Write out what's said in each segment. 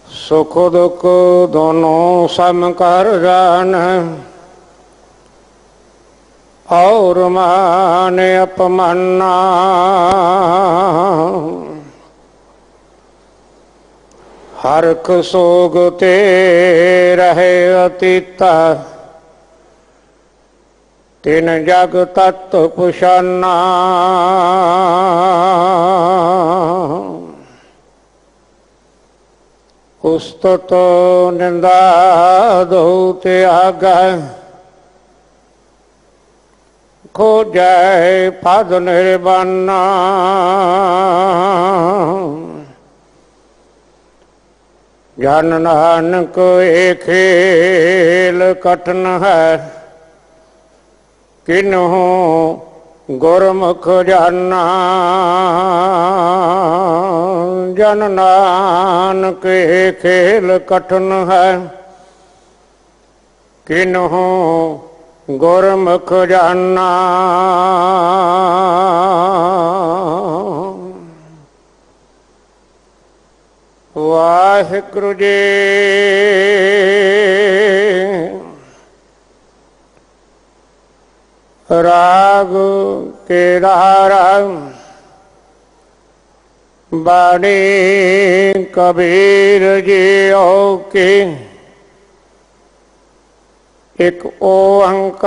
सुख दुख दोनों सम कर जान, और मान अपमाना। हरख सोग ते रहे अतीता, तिन जग तत्व पुछाना। उस्तत निंदा दो त्यागा, खोजै पद निर्वाणा। जन नानक ये खेल कठिन है, किन्हु गुरमुख जाना। जन नानक ये खेल कठिन है, किन्हु गुरमुख जाना। वाहिगुरु जी राग केदारा, बाणी कबीर जी की। एक ओंकार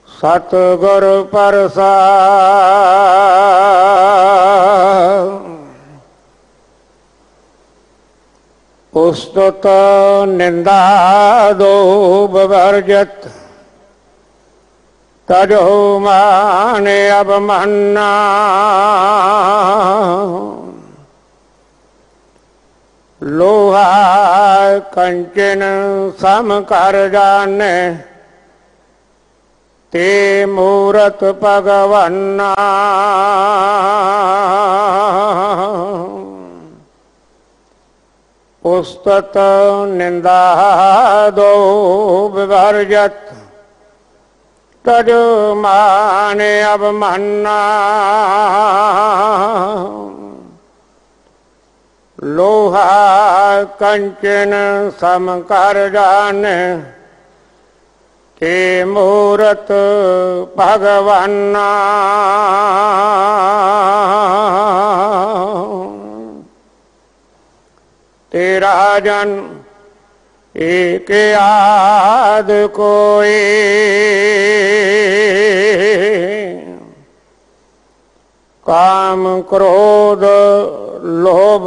सतगुरु प्रसाद। उस्तुत निंदा दो वर्जत, तजो मान अवमाना। लोहा कंचन सम कर जाने, ते मूरत भगवाना। उस्तत निंदा दो विवर्जत, तज मान अवमाना। लोहा कंचन सम कर जाने, ते मूरत भगवाना। तेरा जन एक याद कोई, काम क्रोध लोभ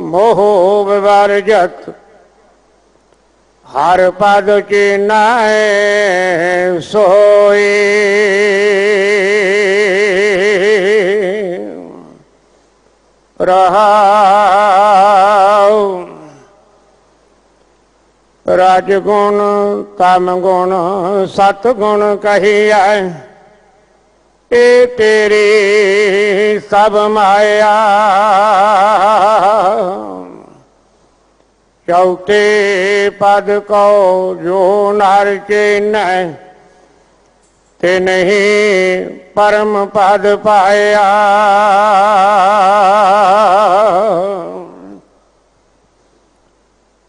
मोह विवर्जत। हर पद चिन्हाए सोई, रहाउ। राजगुण तम गुण सतगुण कहिया, ए तेरी सब माया। चौथे पद को जो नर चिन्ह, ते नहीं परम पद पाया।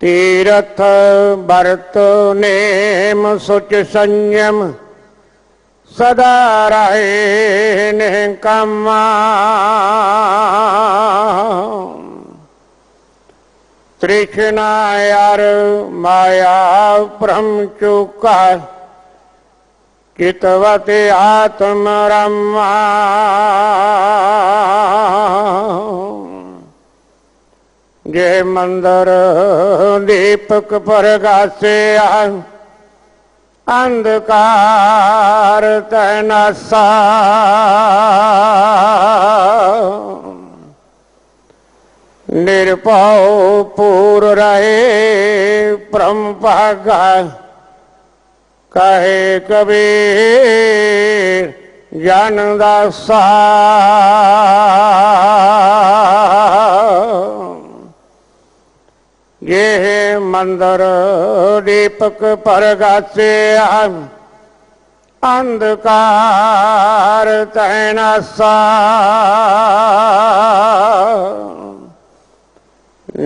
तीरथ भरत नेम सुच संयम, सदा रहे निकम्मा। तृष्णा यार माया भ्रम चुका, चितवते आत्म रमा। जे मंदर दीपक प्रगासे, अंधकार तैनासा। निर्भव पूर रहे परम भागा, कहे कबीर जन दासा। ये मंदिर दीपक प्रगासे, अंधकार तैनासा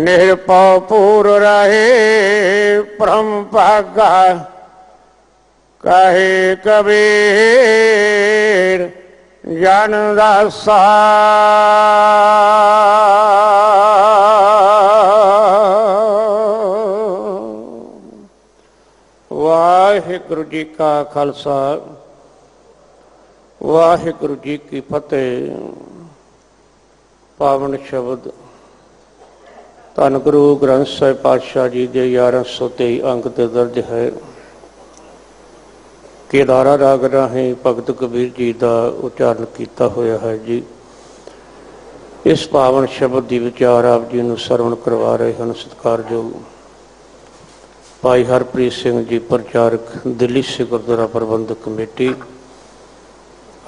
निरपौ पूर रहे ब्रह्म भागा कहे कबीर जन दासा। वाहिगुरु जी का खालसा वाहिगुरु जी की फतेह। पावन शब्द धन गुरु ग्रंथ साहिब पातशाह जी के 1123 अंक ते दर्ज है। केदारा राग राਹੀਂ भगत कबीर जी का उच्चारण किया होया है जी। इस पावन शब्द की विचार आप जी नूं सरवण करवा रहे हैं सत्कारयोग भाई हरप्रीत सिंह जी प्रचारक दिल्ली से गुरुद्वारा प्रबंधक कमेटी।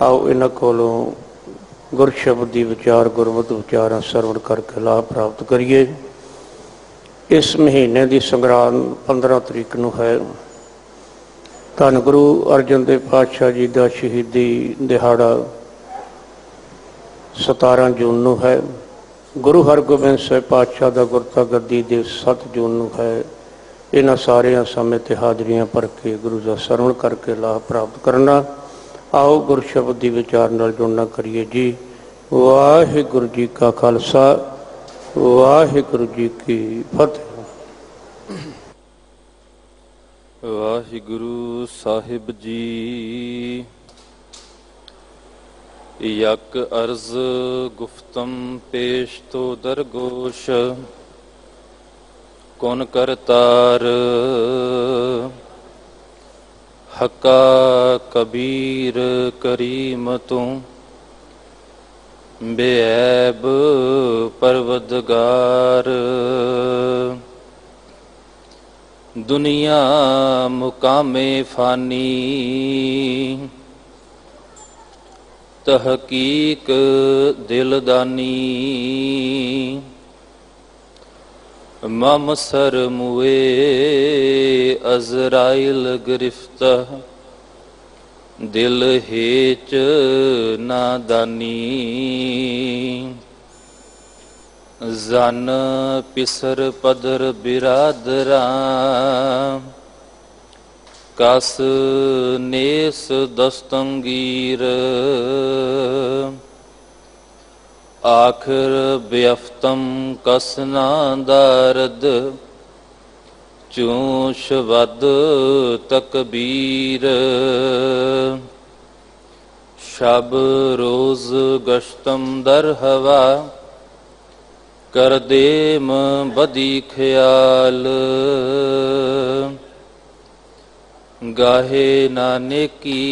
आओ इन्हां कोलों गुर शब्द की विचार गुरमत विचार सरवण करके लाभ प्राप्त करिए। इस महीने की संग्रांद 15 तरीक नूं है। धन गुरु अर्जन देव पातशाह जी का शहीदी दिहाड़ा 17 जून नूं है। गुरु हरगोबिंद साहिब पातशाह का गुरता गद्दी दिवस 7 जून नूं है। इन्हां सारियां समय ते हाजरियां भर के गुरु का सरवण करके लाभ प्राप्त करना। आओ गुर शब्द की विचार नाल जुड़ना करिए जी। वाहिगुरु जी का खालसा वाहिगुरु जी की फतेह। वाहिगुरु साहिब जी यक अर्ज गुफ्तम पेश तो दरगोश कौन करतार हका कबीर करीम तू बेऐब परवदगार। दुनिया मुकामे फानी तहकीक दिलदानी मम सर मुए अजराइल गिरफ्त दिल हेच नादानी। जन पिसर पदर बिरादरा कस नेस दस्तंगीर। आखिर व्यफ्तम कसना दारद चूश वद तकबीर। शब रोज गश्तम दर हवा कर देम बदी ख्याल। गाहे नाने की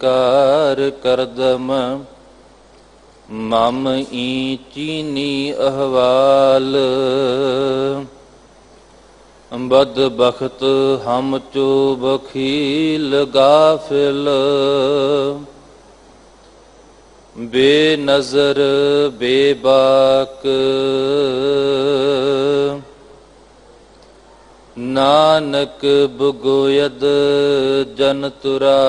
कार करदम मम ई चीनी अहवाल। बदबख्त हम चो बखील गाफिल बेनजर बेबाक। नानक बुगोयद जन तुरा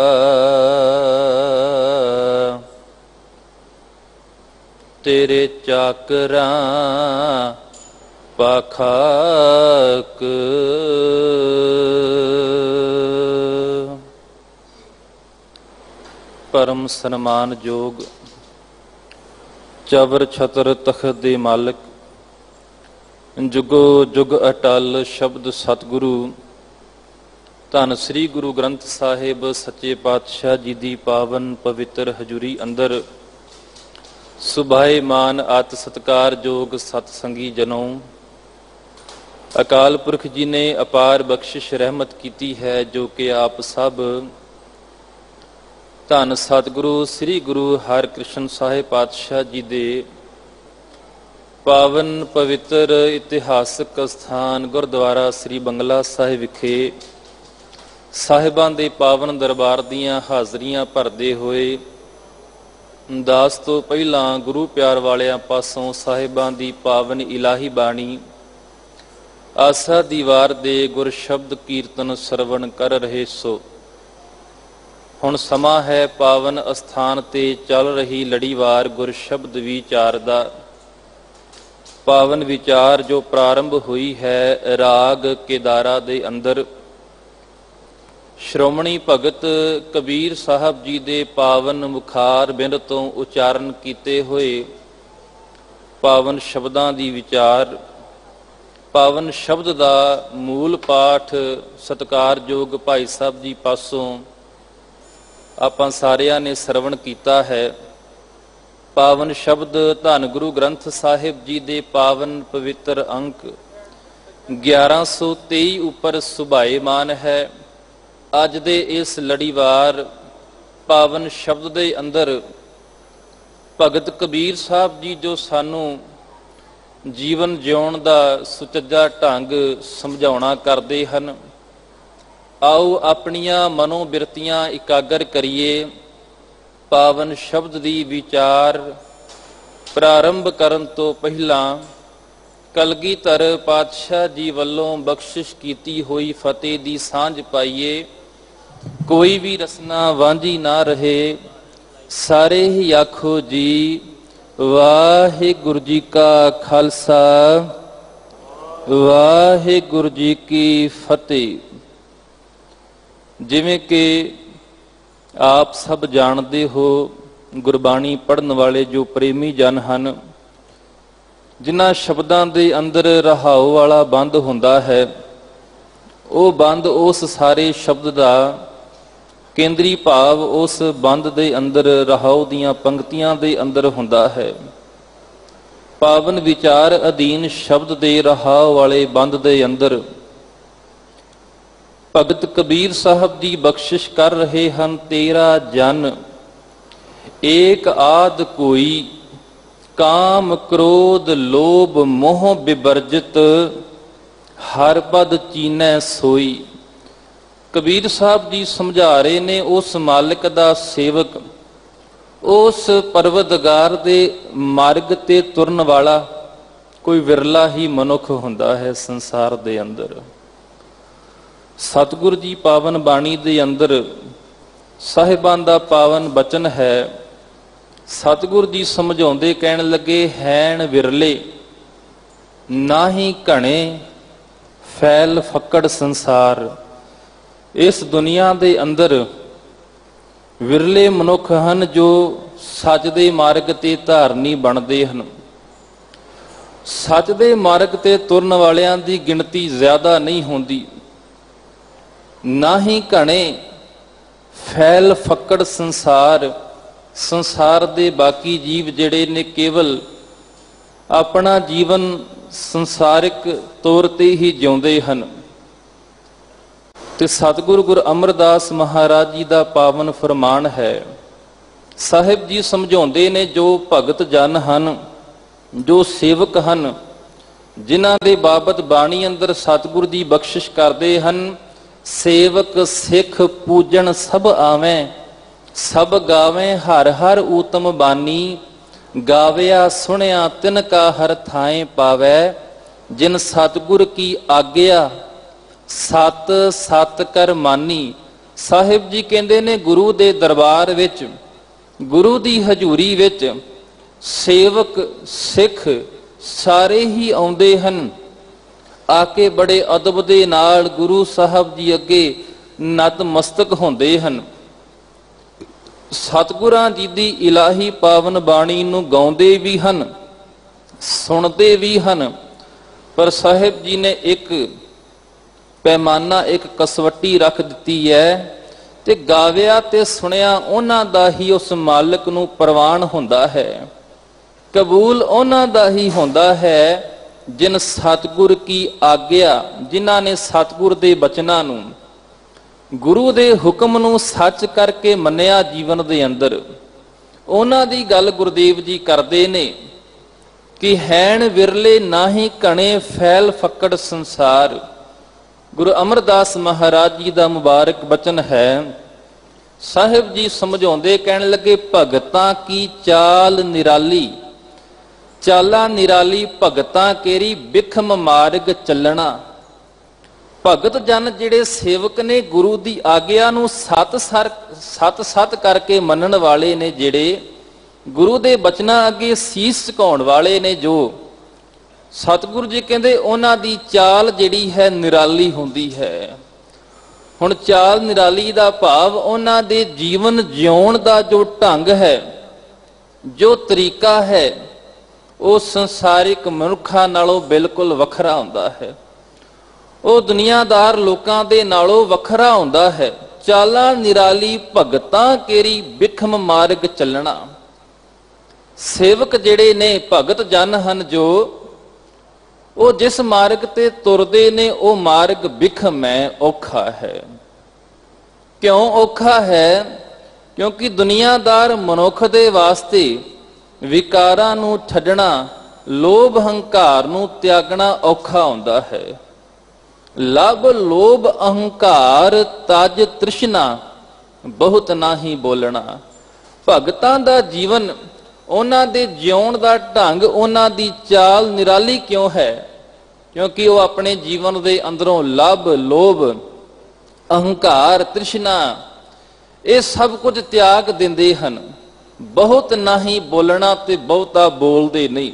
तेरे चाकरा पाखाक। परम सन्मान योग चवर छतर तखत दे मालिक जुगो जुग अटल शब्द सतगुरु धन श्री गुरु ग्रंथ साहिब सच्चे पातशाह जी दी पावन पवित्र हजूरी अंदर सुभाएमान आत सत्कार जोग सतसंगी जनों। अकाल पुरख जी ने अपार बख्शिश रहमत की है जो कि आप सब धन सतगुरु श्री गुरु हरकृष्ण साहिब पातशाह जी दे पावन पवित्र इतिहासक स्थान गुरुद्वारा श्री बंगला साहिब विखे साहिबां दे पावन दरबार दीयां हाਜ਼ਰੀਆਂ भरदे होए दास तो पहला गुरु प्यार वालियां पासों साहिबां दी पावन इलाही बाणी आसा दीवार दे गुर शब्द कीर्तन सरवण कर रहे सो। ਹੁਣ ਸਮਾਂ ਹੈ ਪਾਵਨ ਅਸਥਾਨ ਤੇ ਚੱਲ ਰਹੀ ਲੜੀਵਾਰ ਗੁਰ ਸ਼ਬਦ ਵਿਚਾਰ ਦਾ। ਪਾਵਨ ਵਿਚਾਰ ਜੋ ਪ੍ਰਾਰੰਭ ਹੋਈ ਹੈ ਰਾਗ ਕੇਦਾਰਾ ਦੇ ਅੰਦਰ, ਸ਼੍ਰੋਮਣੀ ਭਗਤ ਕਬੀਰ ਸਾਹਿਬ ਜੀ ਦੇ ਪਾਵਨ ਮੁਖਾਰ ਬਿੰਦ ਤੋਂ ਉਚਾਰਨ ਕੀਤੇ ਹੋਏ ਪਾਵਨ ਸ਼ਬਦਾਂ ਦੀ ਵਿਚਾਰ, ਪਾਵਨ ਸ਼ਬਦ ਦਾ ਮੂਲ ਪਾਠ ਸਤਿਕਾਰਯੋਗ ਭਾਈ ਸਾਹਿਬ ਜੀ ਪਾਸੋਂ ਆਪਾਂ ਸਾਰਿਆਂ ਨੇ ਸਰਵਣ ਕੀਤਾ ਹੈ। ਪਾਵਨ ਸ਼ਬਦ ਧੰਨ ਗੁਰੂ ਗ੍ਰੰਥ ਸਾਹਿਬ ਜੀ ਦੇ ਪਾਵਨ ਪਵਿੱਤਰ ਅੰਕ 1123 ਉੱਪਰ ਸੁਭਾਏਮਾਨ ਹੈ। ਅੱਜ ਦੇ ਇਸ ਲੜੀਵਾਰ ਪਾਵਨ ਸ਼ਬਦ ਦੇ ਅੰਦਰ ਭਗਤ ਕਬੀਰ ਸਾਹਿਬ ਜੀ ਜੋ ਸਾਨੂੰ ਜੀਵਨ ਜਿਉਣ ਦਾ ਸੁਚੱਜਾ ਢੰਗ ਸਮਝਾਉਣਾ ਕਰਦੇ ਹਨ, ਆਓ ਆਪਣੀਆਂ ਮਨੋਬਿਰਤੀਆਂ ਇਕਾਗਰ ਕਰੀਏ। ਪਾਵਨ ਸ਼ਬਦ ਦੀ ਵਿਚਾਰ ਪ੍ਰਾਰੰਭ ਕਰਨ ਤੋਂ ਪਹਿਲਾਂ ਕਲਗੀਧਰ ਪਾਤਸ਼ਾਹ ਜੀ ਵੱਲੋਂ ਬਖਸ਼ਿਸ਼ ਕੀਤੀ ਹੋਈ ਫਤਿਹ ਦੀ ਸਾਂਝ ਪਾਈਏ। ਕੋਈ ਵੀ ਰਸਨਾ ਵਾਂਝੀ ਨਾ ਰਹੇ, ਸਾਰੇ ਹੀ ਆਖੋ ਜੀ ਵਾਹਿਗੁਰੂ ਜੀ ਕਾ ਖਾਲਸਾ ਵਾਹਿਗੁਰੂ ਜੀ ਕੀ ਫਤਿਹ। ਜਿਵੇਂ ਕਿ ਆਪ ਸਭ ਜਾਣਦੇ ਹੋ, ਗੁਰਬਾਣੀ ਪੜ੍ਹਨ ਵਾਲੇ ਜੋ ਪ੍ਰੇਮੀ ਜਨ ਹਨ, ਜਿਨ੍ਹਾਂ ਸ਼ਬਦਾਂ ਦੇ ਅੰਦਰ ਰਹਾਉ ਵਾਲਾ ਬੰਦ ਹੁੰਦਾ ਹੈ, ਉਹ ਬੰਦ ਉਸ ਸਾਰੇ ਸ਼ਬਦ ਦਾ ਕੇਂਦਰੀ ਭਾਵ ਉਸ ਬੰਦ ਦੇ ਅੰਦਰ ਰਹਾਉ ਦੀਆਂ ਪੰਕਤੀਆਂ ਦੇ ਅੰਦਰ ਹੁੰਦਾ ਹੈ। ਪਾਵਨ ਵਿਚਾਰ ਅਧੀਨ ਸ਼ਬਦ ਦੇ ਰਹਾਉ ਵਾਲੇ ਬੰਦ ਦੇ ਅੰਦਰ ਭਗਤ ਕਬੀਰ ਸਾਹਿਬ ਦੀ ਬਖਸ਼ਿਸ਼ ਕਰ ਰਹੇ ਹਨ। ਤੇਰਾ ਜਨ ਏਕ ਆਦ ਕੋਈ, ਕਾਮ ਕ੍ਰੋਧ ਲੋਭ ਮੋਹ ਬਿਵਰਜਿਤ, ਹਰ ਪਦ ਚੀਨੈ ਸੋਈ। ਕਬੀਰ ਸਾਹਿਬ ਜੀ ਸਮਝਾ ਰਹੇ ਨੇ ਉਸ ਮਾਲਕ ਦਾ ਸੇਵਕ, ਉਸ ਪਰਵਤਗਾਰ ਦੇ ਮਾਰਗ ਤੇ ਤੁਰਨ ਵਾਲਾ ਕੋਈ ਵਿਰਲਾ ਹੀ ਮਨੁੱਖ ਹੁੰਦਾ ਹੈ ਸੰਸਾਰ ਦੇ ਅੰਦਰ। ਸਤਿਗੁਰ ਜੀ ਪਾਵਨ ਬਾਣੀ ਦੇ ਅੰਦਰ ਸਾਹਿਬਾਂ ਦਾ ਪਾਵਨ ਬਚਨ ਹੈ। ਸਤਿਗੁਰ ਜੀ ਸਮਝਾਉਂਦੇ ਕਹਿਣ ਲੱਗੇ, ਹੈਣ ਵਿਰਲੇ ਨਾਹੀ ਘਣੇ, ਫੈਲ ਫੱਕੜ ਸੰਸਾਰ। ਇਸ ਦੁਨੀਆ ਦੇ ਅੰਦਰ ਵਿਰਲੇ ਮਨੁੱਖ ਹਨ ਜੋ ਸੱਚ ਦੇ ਮਾਰਗ ਤੇ ਧਾਰਨੀ ਬਣਦੇ ਹਨ। ਸੱਚ ਦੇ ਮਾਰਗ ਤੇ ਤੁਰਨ ਵਾਲਿਆਂ ਦੀ ਗਿਣਤੀ ਜ਼ਿਆਦਾ ਨਹੀਂ ਹੁੰਦੀ। ਨਾ ਹੀ ਘਣੇ, ਫੈਲ ਫੱਕੜ ਸੰਸਾਰ। ਸੰਸਾਰ ਦੇ ਬਾਕੀ ਜੀਵ ਜਿਹੜੇ ਨੇ ਕੇਵਲ ਆਪਣਾ ਜੀਵਨ ਸੰਸਾਰਿਕ ਤੌਰ ਤੇ ਹੀ ਜਿਉਂਦੇ ਹਨ। ਤੇ ਸਤਿਗੁਰੂ ਗੁਰੂ ਅਮਰਦਾਸ ਮਹਾਰਾਜ ਜੀ ਦਾ ਪਾਵਨ ਫਰਮਾਨ ਹੈ। ਸਾਹਿਬ ਜੀ ਸਮਝਾਉਂਦੇ ਨੇ ਜੋ ਭਗਤ ਜਨ ਹਨ, ਜੋ ਸੇਵਕ ਹਨ, ਜਿਨ੍ਹਾਂ ਦੇ ਬਾਬਤ ਬਾਣੀ ਅੰਦਰ ਸਤਿਗੁਰ ਦੀ ਬਖਸ਼ਿਸ਼ ਕਰਦੇ ਹਨ, ਸੇਵਕ ਸਿੱਖ ਪੂਜਣ ਸਭ ਆਵੇਂ, ਸਭ ਗਾਵੇਂ ਹਰ ਹਰ ਊਤਮ ਬਾਨੀ। ਗਾਵਿਆ ਸੁਣਿਆ ਤਿਨ ਕਾ ਹਰ ਥਾਏ ਪਾਵੈ, ਜਿਨ ਸਤਿਗੁਰ ਕੀ ਆਗਿਆ ਸਤ ਸਤ ਕਰ ਮਾਨੀ। ਸਾਹਿਬ ਜੀ ਕਹਿੰਦੇ ਨੇ ਗੁਰੂ ਦੇ ਦਰਬਾਰ ਵਿੱਚ, ਗੁਰੂ ਦੀ ਹਜ਼ੂਰੀ ਵਿੱਚ ਸੇਵਕ ਸਿੱਖ ਸਾਰੇ ਹੀ ਆਉਂਦੇ ਹਨ। ਆ ਕੇ ਬੜੇ ਅਦਬ ਦੇ ਨਾਲ ਗੁਰੂ ਸਾਹਿਬ ਜੀ ਅੱਗੇ ਨਤਮਸਤਕ ਹੁੰਦੇ ਹਨ। ਸਤਿਗੁਰਾਂ ਜੀ ਦੀ ਇਲਾਹੀ ਪਾਵਨ ਬਾਣੀ ਨੂੰ ਗਾਉਂਦੇ ਵੀ ਹਨ, ਸੁਣਦੇ ਵੀ ਹਨ। ਪਰ ਸਾਹਿਬ ਜੀ ਨੇ ਇੱਕ ਪੈਮਾਨਾ, ਇੱਕ ਕਸਵੱਟੀ ਰੱਖ ਦਿੱਤੀ ਹੈ ਤੇ ਗਾਵਿਆ ਤੇ ਸੁਣਿਆ ਉਹਨਾਂ ਦਾ ਹੀ ਉਸ ਮਾਲਕ ਨੂੰ ਪ੍ਰਵਾਨ ਹੁੰਦਾ ਹੈ, ਕਬੂਲ ਉਹਨਾਂ ਦਾ ਹੀ ਹੁੰਦਾ ਹੈ ਜਿਨ ਸਤਿਗੁਰ ਕੀ ਆਗਿਆ, ਜਿਨ੍ਹਾਂ ਨੇ ਸਤਿਗੁਰ ਦੇ ਬਚਨਾਂ ਨੂੰ, ਗੁਰੂ ਦੇ ਹੁਕਮ ਨੂੰ ਸੱਚ ਕਰਕੇ ਮੰਨਿਆ ਜੀਵਨ ਦੇ ਅੰਦਰ। ਉਹਨਾਂ ਦੀ ਗੱਲ ਗੁਰਦੇਵ ਜੀ ਕਰਦੇ ਨੇ ਕਿ ਹੈਣ ਵਿਰਲੇ ਨਾਹੀ ਘਣੇ, ਫੈਲ ਫੱਕੜ ਸੰਸਾਰ। ਗੁਰੂ ਅਮਰਦਾਸ ਮਹਾਰਾਜ ਜੀ ਦਾ ਮੁਬਾਰਕ ਬਚਨ ਹੈ। ਸਾਹਿਬ ਜੀ ਸਮਝਾਉਂਦੇ ਕਹਿਣ ਲੱਗੇ, ਭਗਤਾਂ ਕੀ ਚਾਲ ਨਿਰਾਲੀ, ਚਾਲਾ ਨਿਰਾਲੀ ਭਗਤਾਂ ਕੇਰੀ ਬਿਖਮ ਮਾਰਗ ਚੱਲਣਾ। ਭਗਤ ਜਨ ਜਿਹੜੇ ਸੇਵਕ ਨੇ, ਗੁਰੂ ਦੀ ਆਗਿਆ ਨੂੰ ਸਤ ਕਰਕੇ ਮੰਨਣ ਵਾਲੇ ਨੇ, ਜਿਹੜੇ ਗੁਰੂ ਦੇ ਬਚਨਾਂ ਅੱਗੇ ਸੀਸ ਝੁਕਾਉਣ ਵਾਲੇ ਨੇ, ਜੋ ਸਤਿਗੁਰੂ ਜੀ ਕਹਿੰਦੇ ਉਹਨਾਂ ਦੀ ਚਾਲ ਜਿਹੜੀ ਹੈ ਨਿਰਾਲੀ ਹੁੰਦੀ ਹੈ। ਹੁਣ ਚਾਲ ਨਿਰਾਲੀ ਦਾ ਭਾਵ ਉਹਨਾਂ ਦੇ ਜੀਵਨ ਜਿਉਣ ਦਾ ਜੋ ਢੰਗ ਹੈ, ਜੋ ਤਰੀਕਾ ਹੈ, ਉਹ ਸੰਸਾਰਿਕ ਮਨੁੱਖਾਂ ਨਾਲੋਂ ਬਿਲਕੁਲ ਵੱਖਰਾ ਹੁੰਦਾ ਹੈ। ਉਹ ਦੁਨੀਆਦਾਰ ਲੋਕਾਂ ਦੇ ਨਾਲੋਂ ਵੱਖਰਾ ਹੁੰਦਾ ਹੈ। ਚਾਲਾਂ ਨਿਰਾਲੀ ਭਗਤਾਂ ਕੇਰੀ ਬਿਖਮ ਮਾਰਗ ਚੱਲਣਾ। ਸੇਵਕ ਜਿਹੜੇ ਨੇ, ਭਗਤ ਜਨ ਹਨ ਜੋ, ਉਹ ਜਿਸ ਮਾਰਗ ਤੇ ਤੁਰਦੇ ਨੇ ਉਹ ਮਾਰਗ ਬਿਖਮ ਹੈ, ਔਖਾ ਹੈ। ਕਿਉਂ ਔਖਾ ਹੈ? ਕਿਉਂਕਿ ਦੁਨੀਆਦਾਰ ਮਨੁੱਖ ਦੇ ਵਾਸਤੇ ਵਿਕਾਰਾਂ ਨੂੰ ਛੱਡਣਾ, ਲੋਭ ਹੰਕਾਰ ਨੂੰ ਤਿਆਗਣਾ ਔਖਾ ਹੁੰਦਾ ਹੈ। ਲਬ ਲੋਭ ਅਹੰਕਾਰ ਤਜ ਤ੍ਰਿਸ਼ਨਾ ਬਹੁਤ ਨਾਹੀ ਬੋਲਣਾ। ਭਗਤਾਂ ਦਾ ਜੀਵਨ, ਉਹਨਾਂ ਦੇ ਜਿਉਣ ਦਾ ਢੰਗ, ਉਹਨਾਂ ਦੀ ਚਾਲ ਨਿਰਾਲੀ ਕਿਉਂ ਹੈ? ਕਿਉਂਕਿ ਉਹ ਆਪਣੇ ਜੀਵਨ ਦੇ ਅੰਦਰੋਂ ਲਬ ਲੋਭ ਅਹੰਕਾਰ ਤ੍ਰਿਸ਼ਨਾ ਇਹ ਸਭ ਕੁਝ ਤਿਆਗ ਦਿੰਦੇ ਹਨ। ਬਹੁਤ ਨਾਹੀ ਬੋਲਣਾ ਤੇ ਬਹੁਤਾ ਬੋਲਦੇ ਨਹੀਂ।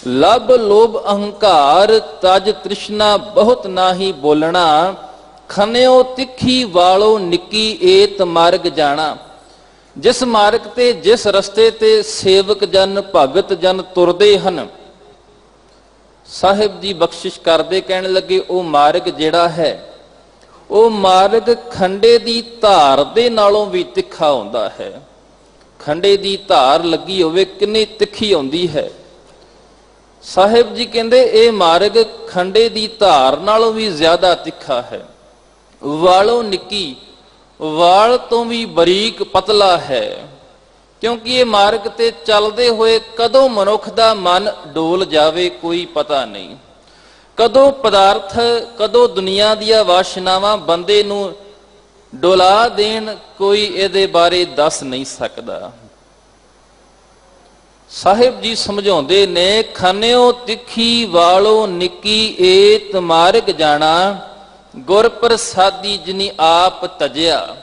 ਲਬ ਲੋਭ ਅਹੰਕਾਰ ਤਜ ਤ੍ਰਿਸ਼ਨਾ ਬਹੁਤ ਨਾਹੀ ਬੋਲਣਾ। ਖਨਿਓ ਤਿੱਖੀ ਵਾਲੋ ਨਿੱਕੀ ਏਤ ਮਾਰਗ ਜਾਣਾ। ਜਿਸ ਮਾਰਗ ਤੇ, ਜਿਸ ਰਸਤੇ ਤੇ ਸੇਵਕ ਜਨ ਭਗਤ ਜਨ ਤੁਰਦੇ ਹਨ, ਸਾਹਿਬ ਜੀ ਬਖਸ਼ਿਸ਼ ਕਰਦੇ ਕਹਿਣ ਲੱਗੇ ਉਹ ਮਾਰਗ ਜਿਹੜਾ ਹੈ, ਉਹ ਮਾਰਗ ਖੰਡੇ ਦੀ ਧਾਰ ਦੇ ਨਾਲੋਂ ਵੀ ਤਿੱਖਾ ਹੁੰਦਾ ਹੈ। ਖੰਡੇ ਦੀ ਧਾਰ ਲੱਗੀ ਹੋਵੇ ਕਿੰਨੀ ਤਿੱਖੀ ਹੁੰਦੀ ਹੈ। ਸਾਹਿਬ ਜੀ ਕਹਿੰਦੇ ਇਹ ਮਾਰਗ ਖੰਡੇ ਦੀ ਧਾਰ ਨਾਲੋਂ ਵੀ ਜ਼ਿਆਦਾ ਤਿੱਖਾ ਹੈ। ਵਾਲੋਂ ਨਿੱਕੀ, ਵਾਲ ਤੋਂ ਵੀ ਬਰੀਕ ਪਤਲਾ ਹੈ। ਕਿਉਂਕਿ ਇਹ ਮਾਰਗ ਤੇ ਚੱਲਦੇ ਹੋਏ ਕਦੋਂ ਮਨੁੱਖ ਦਾ ਮਨ ਡੋਲ ਜਾਵੇ ਕੋਈ ਪਤਾ ਨਹੀਂ। ਕਦੋਂ ਪਦਾਰਥ, ਕਦੋਂ ਦੁਨੀਆ ਦੀਆਂ ਵਾਸ਼ਨਾਵਾਂ ਬੰਦੇ ਨੂੰ ਡੋਲਾ ਦੇਣ, ਕੋਈ ਇਹਦੇ ਬਾਰੇ ਦੱਸ ਨਹੀਂ ਸਕਦਾ। ਸਾਹਿਬ ਜੀ ਸਮਝਾਉਂਦੇ ਨੇ, ਖਨਿਓ ਤਿੱਖੀ ਵਾਲੋ ਨਿੱਕੀ ਏਤ ਮਾਰਗ ਜਾਣਾ। ਗੁਰ ਪ੍ਰਸਾਦੀ ਜਿਨੀ ਆਪ ਤਜਿਆ।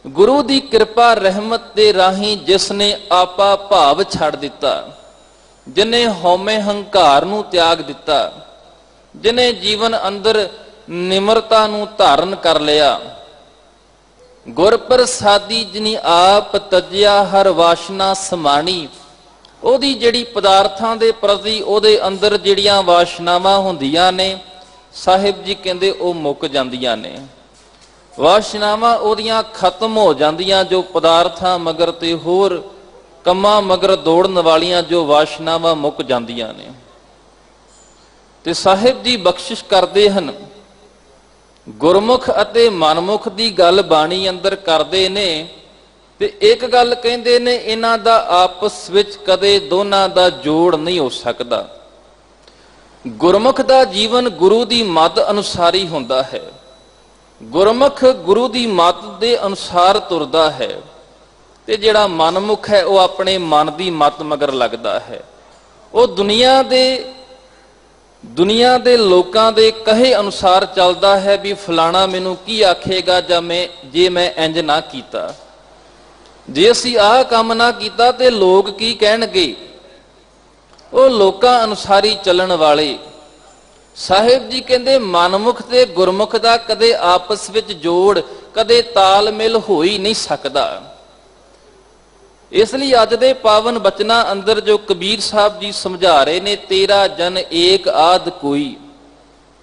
ਗੁਰੂ ਦੀ ਕਿਰਪਾ ਰਹਿਮਤ ਦੇ ਰਾਹੀਂ ਜਿਸ ਨੇ ਆਪਾ ਭਾਵ ਛੱਡ ਦਿੱਤਾ, ਜਿਨੇ ਹਉਮੈ ਹੰਕਾਰ ਨੂੰ ਤਿਆਗ ਦਿੱਤਾ, ਜਿਨੇ ਜੀਵਨ ਅੰਦਰ ਨਿਮਰਤਾ ਨੂੰ ਧਾਰਨ ਕਰ ਲਿਆ। ਗੁਰ ਪ੍ਰਸਾਦੀ ਜਿਨੀ ਆਪ ਤਜਿਆ ਹਰ ਵਾਸ਼ਨਾ ਸਮਾਣੀ। ਉਹਦੀ ਜਿਹੜੀ ਪਦਾਰਥਾਂ ਦੇ ਪ੍ਰਤੀ ਉਹਦੇ ਅੰਦਰ ਜਿਹੜੀਆਂ ਵਾਸ਼ਨਾਵਾਂ ਹੁੰਦੀਆਂ ਨੇ, ਸਾਹਿਬ ਜੀ ਕਹਿੰਦੇ ਉਹ ਮੁੱਕ ਜਾਂਦੀਆਂ ਨੇ। ਵਾਸ਼ਨਾਵਾਂ ਉਹਦੀਆਂ ਖਤਮ ਹੋ ਜਾਂਦੀਆਂ, ਜੋ ਪਦਾਰਥਾਂ ਮਗਰ ਤੇ ਹੋਰ ਕੰਮਾਂ ਮਗਰ ਦੌੜਨ ਵਾਲੀਆਂ ਜੋ ਵਾਸ਼ਨਾਵਾਂ ਮੁੱਕ ਜਾਂਦੀਆਂ ਨੇ। ਤੇ ਸਾਹਿਬ ਜੀ ਬਖਸ਼ਿਸ਼ ਕਰਦੇ ਹਨ, ਗੁਰਮੁਖ ਅਤੇ ਮਨਮੁਖ ਦੀ ਗੱਲ ਬਾਣੀ ਅੰਦਰ ਕਰਦੇ ਨੇ। ਤੇ ਇੱਕ ਗੱਲ ਕਹਿੰਦੇ ਨੇ, ਇਹਨਾਂ ਦਾ ਆਪਸ ਵਿੱਚ ਕਦੇ ਦੋਨਾਂ ਦਾ ਜੋੜ ਨਹੀਂ ਹੋ ਸਕਦਾ। ਗੁਰਮੁਖ ਦਾ ਜੀਵਨ ਗੁਰੂ ਦੀ ਮੱਤ ਅਨੁਸਾਰ ਹੀ ਹੁੰਦਾ ਹੈ। ਗੁਰਮੁਖ ਗੁਰੂ ਦੀ ਮੱਤ ਦੇ ਅਨੁਸਾਰ ਤੁਰਦਾ ਹੈ, ਤੇ ਜਿਹੜਾ ਮਨਮੁਖ ਹੈ ਉਹ ਆਪਣੇ ਮਨ ਦੀ ਮੱਤ ਮਗਰ ਲੱਗਦਾ ਹੈ। ਉਹ ਦੁਨੀਆ ਦੇ ਲੋਕਾਂ ਦੇ ਕਹੇ ਅਨੁਸਾਰ ਚੱਲਦਾ ਹੈ ਵੀ ਫਲਾਣਾ ਮੈਨੂੰ ਕੀ ਆਖੇਗਾ ਜੇ ਮੈਂ ਇੰਜ ਨਾ ਕੀਤਾ, ਜੇ ਅਸੀਂ ਆਹ ਕੰਮ ਨਾ ਕੀਤਾ ਤੇ ਲੋਕ ਕੀ ਕਹਿਣਗੇ। ਉਹ ਲੋਕਾਂ ਅਨੁਸਾਰੀ ਚੱਲਣ ਵਾਲੇ। ਸਾਹਿਬ ਜੀ ਕਹਿੰਦੇ ਮਨਮੁਖ ਤੇ ਗੁਰਮੁਖ ਦਾ ਕਦੇ ਆਪਸ ਵਿੱਚ ਜੋੜ, ਕਦੇ ਤਾਲਮੇਲ ਹੋ ਹੀ ਨਹੀਂ ਸਕਦਾ। ਇਸ ਲਈ ਅੱਜ ਦੇ ਪਾਵਨ ਬਚਨਾਂ ਅੰਦਰ ਜੋ ਕਬੀਰ ਸਾਹਿਬ ਜੀ ਸਮਝਾ ਰਹੇ ਨੇ, ਤੇਰਾ ਜਨ ਏਕ ਆਦ ਕੋਈ।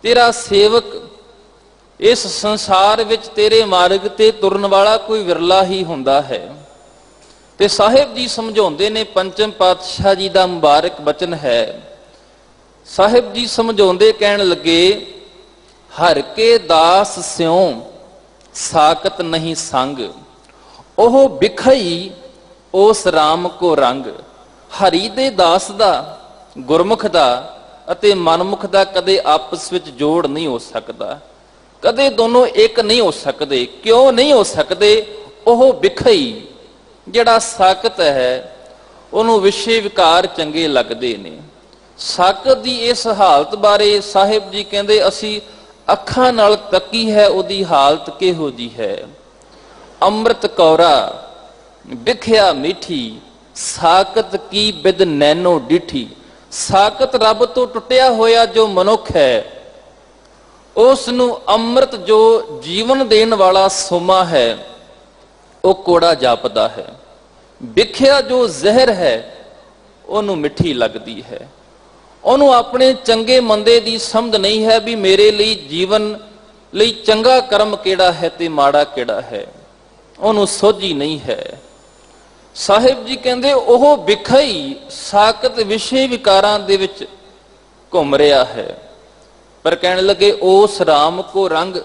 ਤੇਰਾ ਸੇਵਕ ਇਸ ਸੰਸਾਰ ਵਿੱਚ ਤੇਰੇ ਮਾਰਗ ਤੇ ਤੁਰਨ ਵਾਲਾ ਕੋਈ ਵਿਰਲਾ ਹੀ ਹੁੰਦਾ ਹੈ। ਤੇ ਸਾਹਿਬ ਜੀ ਸਮਝਾਉਂਦੇ ਨੇ, ਪੰਚਮ ਪਾਤਸ਼ਾਹ ਜੀ ਦਾ ਮੁਬਾਰਕ ਬਚਨ ਹੈ। ਸਾਹਿਬ ਜੀ ਸਮਝਾਉਂਦੇ ਕਹਿਣ ਲੱਗੇ, ਹਰ ਕੇ ਦਾਸ ਸਿਉ ਸਾਕਤ ਨਹੀਂ ਸੰਗ। ਉਹ ਬਿਖਈ ਉਸ ਰਾਮ ਕੋ ਰੰਗ। ਹਰੀ ਦੇ ਦਾਸ ਦਾ, ਗੁਰਮੁਖ ਦਾ ਅਤੇ ਮਨਮੁਖ ਦਾ ਕਦੇ ਆਪਸ ਵਿੱਚ ਜੋੜ ਨਹੀਂ ਹੋ ਸਕਦਾ। ਕਦੇ ਦੋਨੋਂ ਇੱਕ ਨਹੀਂ ਹੋ ਸਕਦੇ। ਕਿਉਂ ਨਹੀਂ ਹੋ ਸਕਦੇ? ਉਹ ਬਿਖਈ, ਜਿਹੜਾ ਸਾਕਤ ਹੈ, ਉਹਨੂੰ ਵਿਸ਼ੇ ਵਿਕਾਰ ਚੰਗੇ ਲੱਗਦੇ ਨੇ। ਸਾਕਤ ਦੀ ਇਸ ਹਾਲਤ ਬਾਰੇ ਸਾਹਿਬ ਜੀ ਕਹਿੰਦੇ ਅਸੀਂ ਅੱਖਾਂ ਨਾਲ ਤੱਕੀ ਹੈ ਉਹਦੀ ਹਾਲਤ ਕਿਹੋ ਜੀ ਹੈ। ਅੰਮ੍ਰਿਤ ਕੌਰਾ ਵਿਖਿਆ ਮਿੱਠੀ, ਸਾਕਤ ਕੀ ਬਿਦ ਨੈਣੋ ਡਿਠੀ। ਸਾਕਤ ਰੱਬ ਤੋਂ ਟੁੱਟਿਆ ਹੋਇਆ ਜੋ ਮਨੁੱਖ ਹੈ, ਉਸ ਨੂੰ ਅੰਮ੍ਰਿਤ ਜੋ ਜੀਵਨ ਦੇਣ ਵਾਲਾ ਸੋਮਾ ਹੈ ਉਹ ਕੋੜਾ ਜਾਪਦਾ ਹੈ। ਵਿਖਿਆ ਜੋ ਜ਼ਹਿਰ ਹੈ ਉਹਨੂੰ ਮਿੱਠੀ ਲੱਗਦੀ ਹੈ। ਉਹਨੂੰ ਆਪਣੇ ਚੰਗੇ ਮੰਦੇ ਦੀ ਸਮਝ ਨਹੀਂ ਹੈ ਵੀ ਮੇਰੇ ਲਈ ਜੀਵਨ ਲਈ ਚੰਗਾ ਕਰਮ ਕਿਹੜਾ ਹੈ ਤੇ ਮਾੜਾ ਕਿਹੜਾ ਹੈ, ਉਹਨੂੰ ਸੋਝੀ ਨਹੀਂ ਹੈ। ਸਾਹਿਬ ਜੀ ਕਹਿੰਦੇ ਉਹ ਵਿਖਾ ਹੀ ਸਾਕਤ ਵਿਸ਼ੇ ਵਿਕਾਰਾਂ ਦੇ ਵਿੱਚ ਘੁੰਮ ਰਿਹਾ ਹੈ। ਪਰ ਕਹਿਣ ਲੱਗੇ ਉਸ ਰਾਮ ਕੋ ਰੰਗ,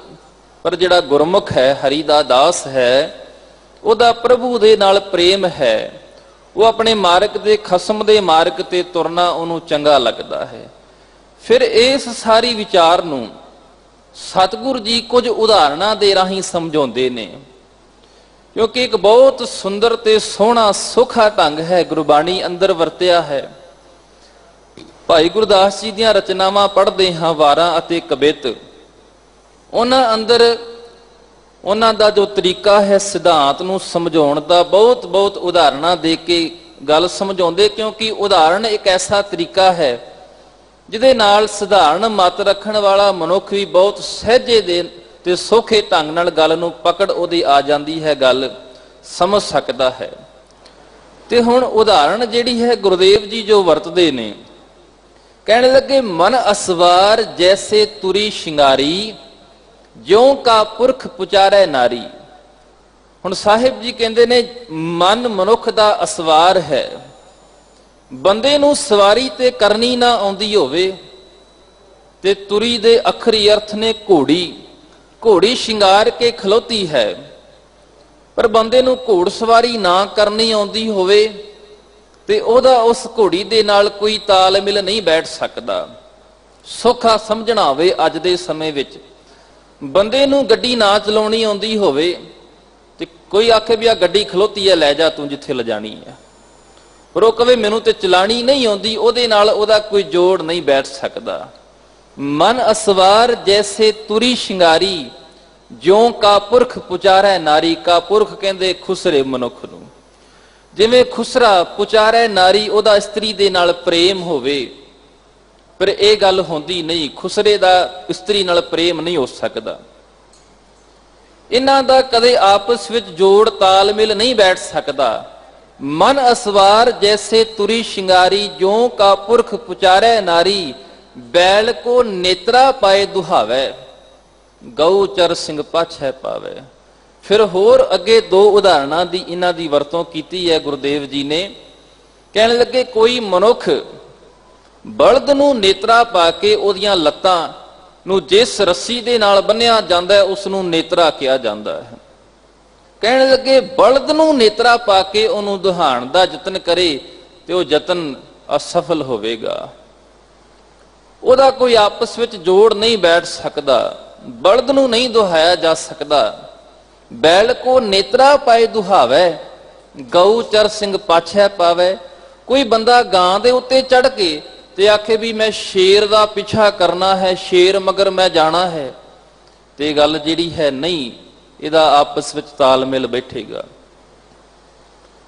ਪਰ ਜਿਹੜਾ ਗੁਰਮੁਖ ਹੈ, ਹਰੀ ਦਾ ਦਾਸ ਹੈ, ਉਹਦਾ ਪ੍ਰਭੂ ਦੇ ਨਾਲ ਪ੍ਰੇਮ ਹੈ। ਉਹ ਆਪਣੇ ਮਾਰਗ ਦੇ ਖਸਮ ਦੇ ਮਾਰਗ ਤੇ ਤੁਰਨਾ ਉਹਨੂੰ ਚੰਗਾ ਲੱਗਦਾ ਹੈ। ਫਿਰ ਇਸ ਸਾਰੀ ਵਿਚਾਰ ਨੂੰ ਸਤਿਗੁਰੂ ਜੀ ਕੁਝ ਉਦਾਹਰਣਾਂ ਦੇ ਰਾਹੀਂ ਸਮਝਾਉਂਦੇ ਨੇ, ਕਿਉਂਕਿ ਇੱਕ ਬਹੁਤ ਸੁੰਦਰ ਤੇ ਸੋਹਣਾ ਸੌਖਾ ਢੰਗ ਹੈ ਗੁਰਬਾਣੀ ਅੰਦਰ ਵਰਤਿਆ ਹੈ। ਭਾਈ ਗੁਰਦਾਸ ਜੀ ਦੀਆਂ ਰਚਨਾਵਾਂ ਪੜ੍ਹਦੇ ਹਾਂ, ਵਾਰਾਂ ਅਤੇ ਕਵਿਤ, ਉਹਨਾਂ ਅੰਦਰ ਉਹਨਾਂ ਦਾ ਜੋ ਤਰੀਕਾ ਹੈ ਸਿਧਾਂਤ ਨੂੰ ਸਮਝਾਉਣ ਦਾ, ਬਹੁਤ ਬਹੁਤ ਉਦਾਹਰਣਾਂ ਦੇ ਕੇ ਗੱਲ ਸਮਝਾਉਂਦੇ, ਕਿਉਂਕਿ ਉਦਾਹਰਣ ਇੱਕ ਐਸਾ ਤਰੀਕਾ ਹੈ ਜਿਹਦੇ ਨਾਲ ਸਧਾਰਨ ਮਤ ਰੱਖਣ ਵਾਲਾ ਮਨੁੱਖ ਵੀ ਬਹੁਤ ਸਹਿਜੇ ਦੇ ਤੇ ਸੌਖੇ ਢੰਗ ਨਾਲ ਗੱਲ ਨੂੰ ਪਕੜ ਉਹਦੀ ਆ ਜਾਂਦੀ ਹੈ, ਗੱਲ ਸਮਝ ਸਕਦਾ ਹੈ। ਤੇ ਹੁਣ ਉਦਾਹਰਣ ਜਿਹੜੀ ਹੈ ਗੁਰਦੇਵ ਜੀ ਜੋ ਵਰਤਦੇ ਨੇ, ਕਹਿਣ ਲੱਗੇ ਮਨ ਅਸਵਾਰ ਜੈਸੇ ਤੁਰੀ ਸ਼ਿੰਗਾਰੀ, ਜਿਉਂ ਕਾ ਪੁਰਖ ਪੁਚਾਰੈ ਨਾਰੀ। ਹੁਣ ਸਾਹਿਬ ਜੀ ਕਹਿੰਦੇ ਨੇ ਮਨ ਮਨੁੱਖ ਦਾ ਅਸਵਾਰ ਹੈ। ਬੰਦੇ ਨੂੰ ਸਵਾਰੀ ਤੇ ਕਰਨੀ ਨਾ ਆਉਂਦੀ ਹੋਵੇ ਤੇ ਤੁਰੀ ਦੇ ਅਖਰੀ ਅਰਥ ਨੇ ਘੋੜੀ। ਘੋੜੀ ਸ਼ਿੰਗਾਰ ਕੇ ਖਲੋਤੀ ਹੈ, ਪਰ ਬੰਦੇ ਨੂੰ ਘੋੜ ਸਵਾਰੀ ਨਾ ਕਰਨੀ ਆਉਂਦੀ ਹੋਵੇ ਤੇ ਉਹਦਾ ਉਸ ਘੋੜੀ ਦੇ ਨਾਲ ਕੋਈ ਤਾਲਮੇਲ ਨਹੀਂ ਬੈਠ ਸਕਦਾ। ਸੌਖਾ ਸਮਝਣਾ ਹੋਵੇ ਅੱਜ ਦੇ ਸਮੇਂ ਵਿੱਚ, ਬੰਦੇ ਨੂੰ ਗੱਡੀ ਨਾ ਚਲਾਉਣੀ ਆਉਂਦੀ ਹੋਵੇ ਤੇ ਕੋਈ ਆਖੇ ਵੀ ਆ ਗੱਡੀ ਖਲੋਤੀ ਹੈ, ਲੈ ਜਾ ਤੂੰ ਜਿੱਥੇ ਲਿਜਾਣੀ ਹੈ, ਪਰ ਉਹ ਕਵੇ ਮੈਨੂੰ ਤੇ ਚਲਾਣੀ ਨਹੀਂ ਆਉਂਦੀ, ਉਹਦੇ ਨਾਲ ਉਹਦਾ ਕੋਈ ਜੋੜ ਨਹੀਂ ਬੈਠ ਸਕਦਾ। ਮਨ ਅਸਵਾਰ ਜੈਸੇ ਤੁਰੀ ਸ਼ਿੰਗਾਰੀ, ਜਿਉਂ ਕਾ ਪੁਰਖ ਪੁਚਾਰੈ ਨਾਰੀ। ਕਾ ਪੁਰਖ ਕਹਿੰਦੇ ਖੁਸਰੇ ਮਨੁੱਖ ਨੂੰ, ਜਿਵੇਂ ਖੁਸਰਾ ਪੁਚਾਰੈ ਨਾਰੀ, ਉਹਦਾ ਇਸਤਰੀ ਦੇ ਨਾਲ ਪ੍ਰੇਮ ਹੋਵੇ, ਪਰ ਇਹ ਗੱਲ ਹੁੰਦੀ ਨਹੀਂ। ਖੁਸਰੇ ਦਾ ਇਸਤਰੀ ਨਾਲ ਪ੍ਰੇਮ ਨਹੀਂ ਹੋ ਸਕਦਾ। ਇਹਨਾਂ ਦਾ ਕਦੇ ਆਪਸ ਵਿੱਚ ਜੋੜ ਤਾਲਮੇਲ ਨਹੀਂ ਬੈਠ ਸਕਦਾ। ਮਨ ਅਸਵਾਰ ਜੈਸੇ ਤੁਰੀ ਸ਼ਿੰਗਾਰੀ, ਜਿਉਂ ਕਾ ਪੁਰਖ ਪੁਚਾਰੈ ਨਾਰੀ, ਬੈਲ ਕੋ ਨੇਤਰਾ ਪਾਏ ਦੁਹਾਵੈ, ਗਊ ਚਰ ਸਿੰਘ ਪਾਛੈ ਪਾਵੇ। ਫਿਰ ਹੋਰ ਅੱਗੇ ਦੋ ਉਦਾਹਰਣਾਂ ਦੀ ਇਹਨਾਂ ਦੀ ਵਰਤੋਂ ਕੀਤੀ ਹੈ ਗੁਰਦੇਵ ਜੀ ਨੇ। ਕਹਿਣ ਲੱਗੇ ਕੋਈ ਮਨੁੱਖ ਬਲਦ ਨੂੰ ਨੇਤਰਾ ਪਾ ਕੇ ਉਹਦੀਆਂ ਲੱਤਾਂ ਨੂੰ ਜਿਸ ਰੱਸੀ ਦੇ ਨਾਲ ਬੰਨਿਆ ਜਾਂਦਾ ਉਸ ਨੂੰ ਨੇਤਰਾ ਕਿਹਾ ਜਾਂਦਾ ਹੈ। ਕਹਿਣ ਲੱਗੇ ਬਲਦ ਨੂੰ ਨੇਤਰਾ ਪਾ ਕੇ ਉਹਨੂੰ ਦੁਹਾਣ ਦਾ ਯਤਨ ਕਰੇ ਤੇ ਉਹ ਯਤਨ ਅਸਫਲ ਹੋਵੇਗਾ। ਉਹਦਾ ਕੋਈ ਆਪਸ ਵਿੱਚ ਜੋੜ ਨਹੀਂ ਬੈਠ ਸਕਦਾ, ਬਲਦ ਨੂੰ ਨਹੀਂ ਦੁਹਾਇਆ ਜਾ ਸਕਦਾ। ਬੈਲ ਕੋ ਨੇਤਰਾ ਪਾਏ ਦੁਹਾਵੈ, ਗਊ ਚਰ ਸਿੰਘ ਪਾਛੈ ਪਾਵੇ। ਕੋਈ ਬੰਦਾ ਗਾਂ ਦੇ ਉੱਤੇ ਚੜ ਕੇ ਤੇ ਆਖੇ ਵੀ ਮੈਂ ਸ਼ੇਰ ਦਾ ਪਿੱਛਾ ਕਰਨਾ ਹੈ, ਸ਼ੇਰ ਮਗਰ ਮੈਂ ਜਾਣਾ ਹੈ, ਤੇ ਗੱਲ ਜਿਹੜੀ ਹੈ ਨਹੀਂ, ਇਹਦਾ ਆਪਸ ਵਿੱਚ ਤਾਲਮੇਲ ਬੈਠੇਗਾ।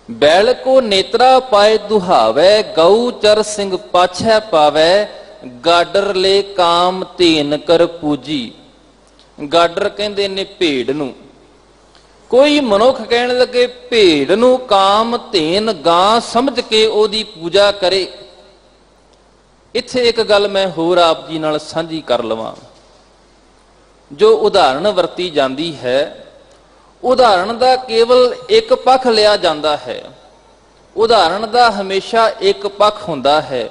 ਬੈਲ ਕੋ ਨੇਤਰਾ ਪਾਏ ਦੁਹਾਵੈ, ਗਊ ਚਰ ਸਿੰਘ ਪਾਛੈ ਪਾਵੈ, ਗਾਡਰ ਲੈ ਕਾਮ ਧੇਨ ਕਰ ਪੂਜੀ। ਗਾਡਰ ਕਹਿੰਦੇ ਨੇ ਭੇਡ ਨੂੰ। ਕੋਈ ਮਨੁੱਖ ਕਹਿਣ ਲੱਗੇ ਭੇਡ ਨੂੰ ਕਾਮ ਧੇਨ ਗਾਂ ਸਮਝ ਕੇ ਉਹਦੀ ਪੂਜਾ ਕਰੇ। ਇੱਥੇ ਇੱਕ ਗੱਲ ਮੈਂ ਹੋਰ ਆਪ ਜੀ ਨਾਲ ਸਾਂਝੀ ਕਰ ਲਵਾਂ। ਜੋ ਉਦਾਹਰਣ ਵਰਤੀ ਜਾਂਦੀ ਹੈ, ਉਦਾਹਰਣ ਦਾ ਕੇਵਲ ਇੱਕ ਪੱਖ ਲਿਆ ਜਾਂਦਾ ਹੈ। ਉਦਾਹਰਣ ਦਾ ਹਮੇਸ਼ਾ ਇੱਕ ਪੱਖ ਹੁੰਦਾ ਹੈ,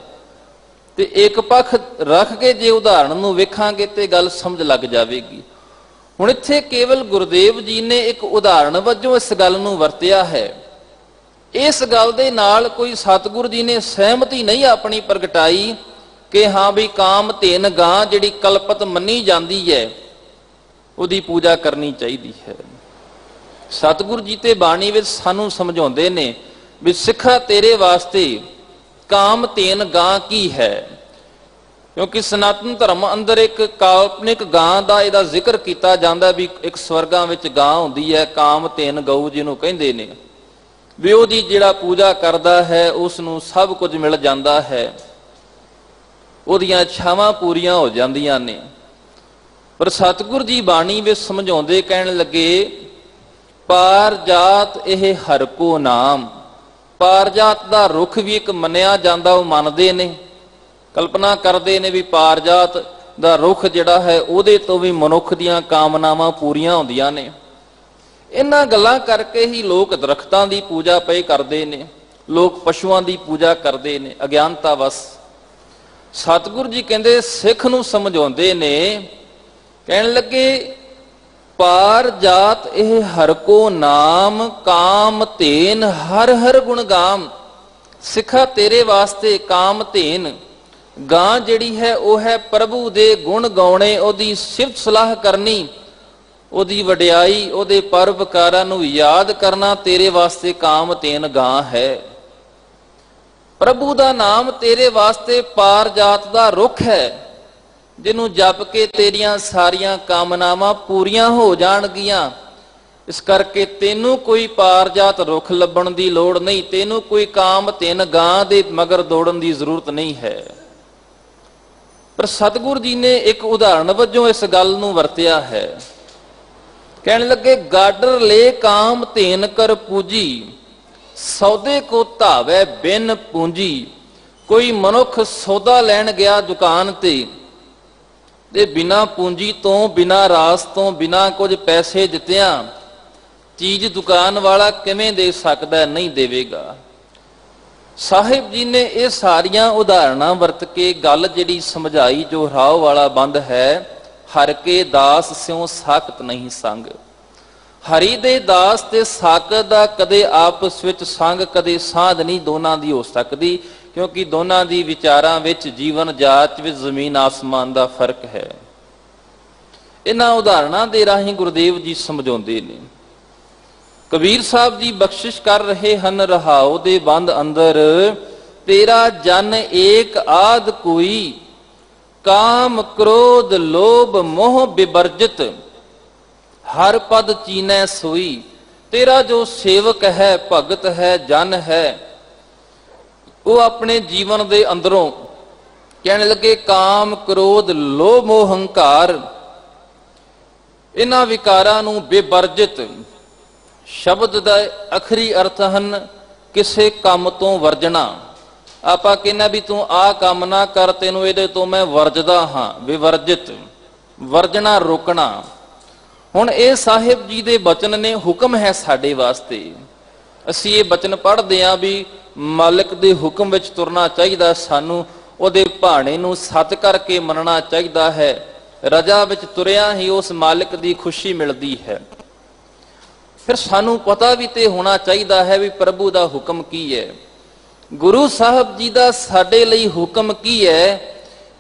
ਤੇ ਇੱਕ ਪੱਖ ਰੱਖ ਕੇ ਜੇ ਉਦਾਹਰਣ ਨੂੰ ਵੇਖਾਂਗੇ ਤੇ ਗੱਲ ਸਮਝ ਲੱਗ ਜਾਵੇਗੀ। ਹੁਣ ਇੱਥੇ ਕੇਵਲ ਗੁਰਦੇਵ ਜੀ ਨੇ ਇੱਕ ਉਦਾਹਰਣ ਵਜੋਂ ਇਸ ਗੱਲ ਨੂੰ ਵਰਤਿਆ ਹੈ। ਇਸ ਗੱਲ ਦੇ ਨਾਲ ਕੋਈ ਸਤਿਗੁਰੂ ਜੀ ਨੇ ਸਹਿਮਤੀ ਨਹੀਂ ਆਪਣੀ ਪ੍ਰਗਟਾਈ ਕਿ ਹਾਂ ਵੀ ਕਾਮ ਧੇਨ ਗਾਂ ਜਿਹੜੀ ਕਲਪਤ ਮੰਨੀ ਜਾਂਦੀ ਹੈ ਉਹਦੀ ਪੂਜਾ ਕਰਨੀ ਚਾਹੀਦੀ ਹੈ। ਸਤਿਗੁਰੂ ਜੀ ਤੇ ਬਾਣੀ ਵਿੱਚ ਸਾਨੂੰ ਸਮਝਾਉਂਦੇ ਨੇ ਵੀ ਸਿੱਖਾ ਤੇਰੇ ਵਾਸਤੇ ਕਾਮ ਧੇਨ ਗਾਂ ਕੀ ਹੈ। क्योंकि सनातन धर्म अंदर एक काल्पनिक गां का इहदा जिक्र किया जाता भी एक स्वर्गां विच गां हुंदी है, कामधेन गऊ जिहनूं कहिंदे ने, भी ओहदी जिहड़ा पूजा करदा है उसनूं सब कुछ मिल जाता है, ओहदियां इच्छावां पूरीआं हो जांदियां ने। पर सतगुर जी बाणी विच समझाउंदे कहण लगे, पार जात इह हर को नाम। पार जात दा रुख भी एक मन्निया जांदा, ओह मनदे ने, कल्पना करते हैं भी पारजात दा रुख जिहड़ा है उहदे तो भी मनुख दीआं कामनावां पूरीआं हुंदियां ने। इन्हां गल्लां करके ही लोग दरख्तां दी पूजा पए करदे ने, लोग पशुआं दी पूजा करदे ने अज्ञानता वस। सतगुर जी कहंदे सिख नूं समझाउंदे ने, कहण लगे पार जात इह हर को नाम, काम धेन हर हर गुण गाम। सिखा तेरे वास्ते काम धेन गां जिहड़ी है वह है प्रभु दे गुण गाउणे, ओहदी सिफत सलाह करनी, ओहदी वडियाई, ओहदे परोपकारां नूं याद करना तेरे वास्ते काम धेन गां है। प्रभु दा नाम तेरे वास्ते पार जात दा रुख है, जिन्हों जप के तेरियां सारियां कामनावां पूरीआं हो जाणगियां। इस करके तेनू कोई पार जात रुख लभण दी लोड़ नहीं, तेनू कोई काम धेन गां दे मगर दौड़न दी जरूरत नहीं है। पर सतगुर जी ने एक उदाहरण वजों इस गल नूं वरतिया है। कहण लगे गाडर ले काम धेन कर पूजी, सौदे को धावे बिन पूंजी। कोई मनुख सौदा लैण गया दुकान ते बिना पूंजी तो, बिना रास तो, बिना कुछ पैसे दित्तियां चीज दुकान वाला किवें दे सकदा? नहीं देवेगा। साहिब जी ने ये सारियां उदाहरणां वरत के गल जिहड़ी समझाई, जो राव वाला बंद है, हर के दास स्यों साकत नहीं संग। हरि दे दास ते साकत दा कदे आपस विच संग कदे साध नहीं दोनां दी हो सकदी, क्योंकि दोनां दी विचारां विच जीवन जाच विच जमीन आसमान दा फर्क है। इन्हां उदाहरणां दे राहीं गुरुदेव जी समझाउंदे ने। कबीर साहब जी बख्शिश कर रहे हन रहाओ दे बंद अंदर, तेरा जन एक आद कोई, काम क्रोध लोभ मोह विवर्जित, हर पद चीनै सोई। तेरा जो सेवक है, भगत है, जन है, वो अपने जीवन दे अंदरों कहने लगे काम क्रोध लोभ मोह हंकार, इन्हां विकारां नूं बेवर्जित। शब्द का अखरी अर्थ हन किसी काम तो वर्जना। आपां कहना भी तू आ काम ना कर, तेनू इहदे तो मैं वर्जदा हाँ, विवर्जित, वर्जना रोकना। हुण ये साहिब जी दे बचन ने, हुक्म है साडे वास्ते। असीं ये बचन पढ़दे आं भी मालिक दे हुक्म विच तुरना चाहीदा, सानू उहदे भाणे नूं सत करके मनना चाहीदा है। रजा विच तुरिया ही उस मालिक दी खुशी मिलदी है। फिर सानू पता भी ते होना चाहिए है भी प्रभु दा हुक्म की है, गुरु साहब जी दा साडे लई हुक्म की है,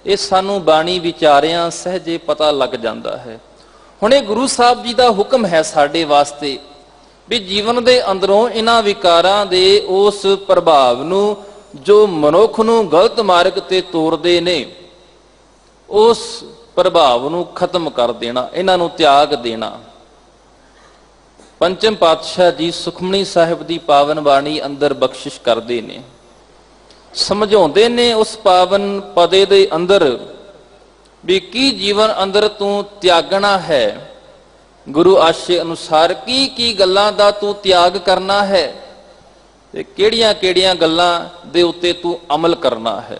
ये सानू बाणी विचारियां सहजे पता लग जाता है। हुण ये गुरु साहब जी दा हुक्म है साडे वास्ते भी जीवन दे अंदरों इन्हां विकारां दे उस प्रभाव नू जो मनुख नू गलत मार्ग ते तोरदे ने, उस प्रभाव नू खत्म कर देना, इन्हां नू त्याग देना। पंचम पातशाह जी सुखमनी साहिब दी पावन बाणी अंदर बख्शिश करते ने, समझाउंदे ने उस पावन पदे दे अंदर भी की जीवन अंदर तू त्यागना है। गुरु आशे अनुसार की गल्लां दा तू त्याग करना है ते किहड़ियां-किहड़ियां गल्लां दे उत्ते तू अमल करना है।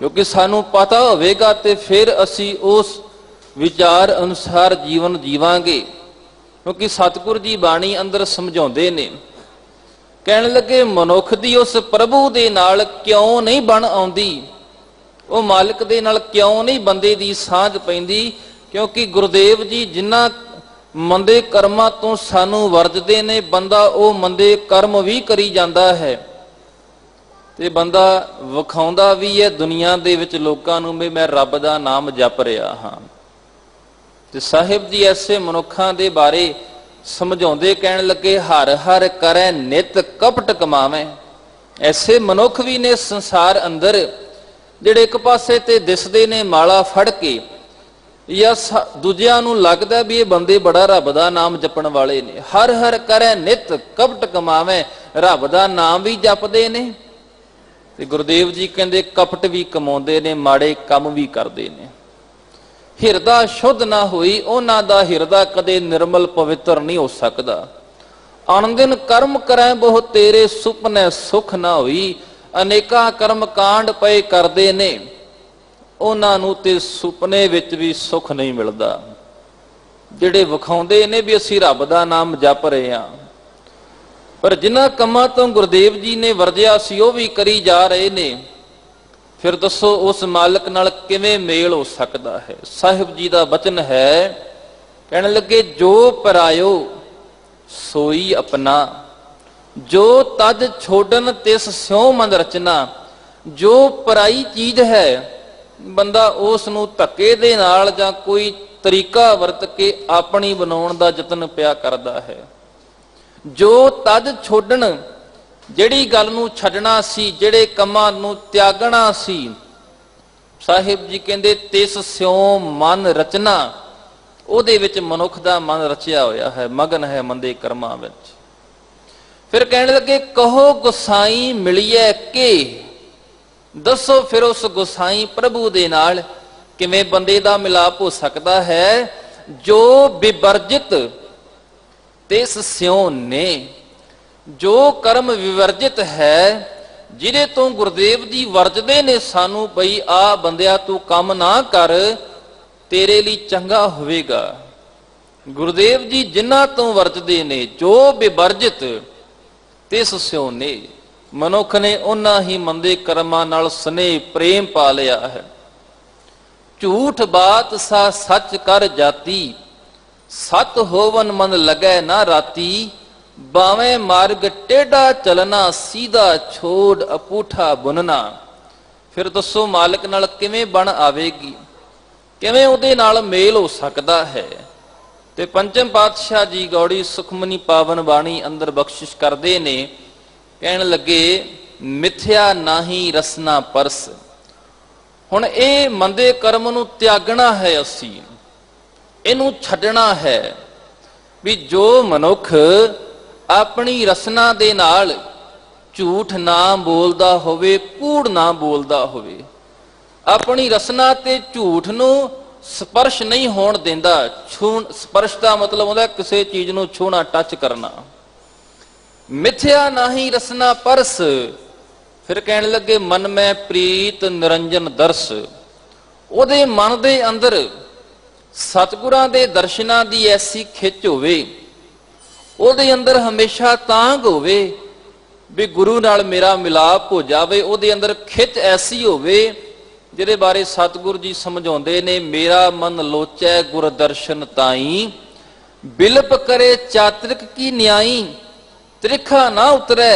क्योंकि सानू पता होवेगा ते फिर असी उस विचार अनुसार जीवन जीवांगे। क्योंकि सतगुर जी बाणी अंदर समझाउंदे ने, कहण लगे मनुख दी उस प्रभु दे नाल क्यों नहीं बन आउंदी, वो मालिक दे नाल क्यों नहीं बंदे दी सांझ पैंदी। क्योंकि गुरुदेव जी जिन्हां मंदे कर्मां तो सानू वरजदे ने, बंदा वो मंदे कर्म भी करी जांदा है ते बंदा विखाउंदा भी है दुनिया दे विच लोकां नूं भी मैं रब दा नाम जप रिहा हां। ते साहिब जी ऐसे मनुखां दे बारे समझाउंदे कहण लगे, हर हर करै नित कपट कमावे। ऐसे मनुख भी ने संसार अंदर ਜਿਹੜੇ ਇੱਕ ਪਾਸੇ ਤੇ ਦਿਸਦੇ ਨੇ ਮਾਲਾ ਫੜ ਕੇ, ਜਾਂ ਦੂਜਿਆਂ ਨੂੰ ਲੱਗਦਾ ਵੀ ਇਹ ਬੰਦੇ ਬੜਾ ਰੱਬ ਦਾ ਨਾਮ ਜਪਣ ਵਾਲੇ ਨੇ, ਹਰ ਹਰ ਕਰੈ ਨਿਤ ਕਪਟ ਕਮਾਵੇ, ਰੱਬ ਦਾ ਨਾਮ ਵੀ ਜਪਦੇ ਨੇ ਤੇ ਗੁਰਦੇਵ ਜੀ ਕਹਿੰਦੇ ਕਪਟ ਵੀ ਕਮਾਉਂਦੇ ਨੇ, ਮਾੜੇ ਕੰਮ ਵੀ ਕਰਦੇ ਨੇ। ਹਿਰਦਾ ਸ਼ੁੱਧ ਨਾ ਹੋਈ ਉਹਨਾਂ ਦਾ ਹਿਰਦਾ ਕਦੇ ਨਿਰਮਲ ਪਵਿੱਤਰ ਨਹੀਂ ਹੋ ਸਕਦਾ। ਅਣਦਿਨ ਕਰਮ ਕਰੈ ਬਹੁ ਤੇਰੇ ਸੁਪਨੇ ਸੁਖ ਨਾ ਹੋਈ, ਅਨੇਕਾਂ ਕਰਮ ਕਾਂਡ ਪਏ ਕਰਦੇ ਨੇ, ਉਹਨਾਂ ਨੂੰ ਤੇ ਸੁਪਨੇ ਵਿੱਚ ਵੀ ਸੁੱਖ ਨਹੀਂ ਮਿਲਦਾ। ਜਿਹੜੇ ਵਿਖਾਉਂਦੇ ਨੇ ਵੀ ਅਸੀਂ ਰੱਬ ਦਾ ਨਾਮ ਜਪ ਰਹੇ ਹਾਂ, ਪਰ ਜਿਨ੍ਹਾਂ ਕੰਮਾਂ ਤੋਂ ਗੁਰਦੇਵ ਜੀ ਨੇ ਵਰਜਿਆ ਸੀ ਉਹ ਵੀ ਕਰੀ ਜਾ ਰਹੇ ਨੇ, ਫਿਰ ਦੱਸੋ ਉਸ ਮਾਲਕ ਨਾਲ ਕਿਵੇਂ ਮੇਲ ਹੋ ਸਕਦਾ ਹੈ। ਸਾਹਿਬ ਜੀ ਦਾ ਬਚਨ ਹੈ, ਕਹਿਣ ਲੱਗੇ ਜੋ ਪਰਾਇਓ ਸੋਈ ਆਪਣਾ, ਜੋ ਤਜ ਛੋਡਨ ਤਿਸ ਸਿਉ ਮਨ ਰਚਨਾ। ਜੋ ਪਰਾਈ ਚੀਜ਼ ਹੈ ਬੰਦਾ ਉਸ ਨੂੰ ਧੱਕੇ ਦੇ ਨਾਲ ਜਾਂ ਕੋਈ ਤਰੀਕਾ ਵਰਤ ਕੇ ਆਪਣੀ ਬਣਾਉਣ ਦਾ ਯਤਨ ਪਿਆ ਕਰਦਾ ਹੈ। ਜੋ ਤਜ ਛੋਡਣ, ਜਿਹੜੀ ਗੱਲ ਨੂੰ ਛੱਡਣਾ ਸੀ, ਜਿਹੜੇ ਕੰਮਾਂ ਨੂੰ ਤਿਆਗਣਾ ਸੀ, ਸਾਹਿਬ ਜੀ ਕਹਿੰਦੇ ਤਿਸ ਸਿਉ ਮਨ ਰਚਨਾ, ਉਹਦੇ ਵਿੱਚ ਮਨੁੱਖ ਦਾ ਮਨ ਰਚਿਆ ਹੋਇਆ ਹੈ, ਮਗਨ ਹੈ ਮੰਦੇ ਕਰਮਾਂ ਵਿੱਚ। ਫਿਰ ਕਹਿਣ ਲੱਗੇ ਕਹੋ ਗੁਸਾਈ ਮਿਲੀਏ ਕੇ, ਦੱਸੋ ਫਿਰ ਉਸ ਗੁਸਾਈ ਪ੍ਰਭੂ ਦੇ ਨਾਲ ਕਿਵੇਂ ਬੰਦੇ ਦਾ ਮਿਲਾਪ ਹੋ ਸਕਦਾ ਹੈ। ਜੋ ਵਿਵਰਜਿਤ ਤਿਸ ਸਿਉ ਨੇ, ਜੋ ਕਰਮ ਵਿਵਰਜਿਤ ਹੈ, ਜਿਹਦੇ ਤੋਂ ਗੁਰਦੇਵ ਜੀ ਵਰਜਦੇ ਨੇ ਸਾਨੂੰ, ਬਈ ਆ ਬੰਦਿਆ ਤੂੰ ਕੰਮ ਨਾ ਕਰ, ਤੇਰੇ ਲਈ ਚੰਗਾ ਹੋਵੇਗਾ। ਗੁਰਦੇਵ ਜੀ ਜਿਨ੍ਹਾਂ ਤੋਂ ਵਰਜਦੇ ਨੇ, ਜੋ ਵਿਵਰਜਿਤ ਤਿਸ ਸਿਉ ਨੇ, ਮਨੁੱਖ ਨੇ ਉਹਨਾਂ ਹੀ ਮੰਦੇ ਕਰਮਾਂ ਨਾਲ ਸਨੇਹ ਪ੍ਰੇਮ ਪਾ ਲਿਆ ਹੈ। ਝੂਠ ਬਾਤ ਸਾ ਸੱਚ ਕਰ ਜਾਤੀ, ਸਤ ਹੋਵਨ ਮਨ ਲਗੈ ਨਾ ਰਾਤੀ। ਬਾਵੇਂ ਮਾਰਗ ਟੇਢਾ ਚਲਣਾ, ਸੀਧਾ ਛੋੜ ਅਪੂਠਾ ਬੁਨਣਾ। ਫਿਰ ਦੱਸੋ ਮਾਲਕ ਨਾਲ ਕਿਵੇਂ ਬਣ ਆਵੇਗੀ, ਕਿਵੇਂ ਉਹਦੇ ਨਾਲ ਮੇਲ ਹੋ ਸਕਦਾ ਹੈ। ਤੇ ਪੰਚਮ ਪਾਤਸ਼ਾਹ ਜੀ ਗੌੜੀ ਸੁਖਮਨੀ ਪਾਵਨ ਬਾਣੀ ਅੰਦਰ ਬਖਸ਼ਿਸ਼ ਕਰਦੇ ਨੇ, ਕਹਿਣ ਲੱਗੇ ਮਿਥਿਆ ਨਾਹੀ ਰਸਨਾ ਪਰਸ। ਹੁਣ ਇਹ ਮੰਦੇ ਕਰਮ ਨੂੰ ਤਿਆਗਣਾ ਹੈ, ਅਸੀਂ ਇਹਨੂੰ ਛੱਡਣਾ ਹੈ। ਵੀ ਜੋ ਮਨੁੱਖ ਆਪਣੀ ਰਸਨਾ ਦੇ ਨਾਲ ਝੂਠ ਨਾ ਬੋਲਦਾ ਹੋਵੇ, ਕੂੜ ਨਾ ਬੋਲਦਾ ਹੋਵੇ, ਆਪਣੀ ਰਸਨਾ ਤੇ ਝੂਠ ਨੂੰ ਸਪਰਸ਼ ਨਹੀਂ ਹੋਣ ਦਿੰਦਾ। ਸਪਰਸ਼ ਦਾ ਮਤਲਬ ਹੁੰਦਾ ਕਿਸੇ ਚੀਜ਼ ਨੂੰ ਛੂਹਣਾ, ਟੱਚ ਕਰਨਾ। ਮਿਥਿਆ ਨਾਹੀ ਰਸਨਾ ਪਰਸ। ਫਿਰ ਕਹਿਣ ਲੱਗੇ ਮਨ ਮੈਂ ਪ੍ਰੀਤ ਨਿਰੰਜਨ ਦਰਸ। ਉਹਦੇ ਮਨ ਦੇ ਅੰਦਰ ਸਤਿਗੁਰਾਂ ਦੇ ਦਰਸ਼ਨਾਂ ਦੀ ਐਸੀ ਖਿੱਚ ਹੋਵੇ, ਉਹਦੇ ਅੰਦਰ ਹਮੇਸ਼ਾ ਤਾਂਘ ਹੋਵੇ ਵੀ ਗੁਰੂ ਨਾਲ ਮੇਰਾ ਮਿਲਾਪ ਹੋ ਜਾਵੇ। ਉਹਦੇ ਅੰਦਰ ਖਿੱਚ ਐਸੀ ਹੋਵੇ ਜਿਹਦੇ ਬਾਰੇ ਸਤਿਗੁਰੂ ਜੀ ਸਮਝਾਉਂਦੇ ਨੇ, ਮੇਰਾ ਮਨ ਲੋਚੈ ਗੁਰ ਦਰਸ਼ਨ ਤਾਈ, ਬਿਲਪ ਕਰੇ ਚਾਤ੍ਰਿਕ ਕੀ ਨਿਆਈ। ਤ੍ਰਿਖਾ ਨਾ ਉਤਰੈ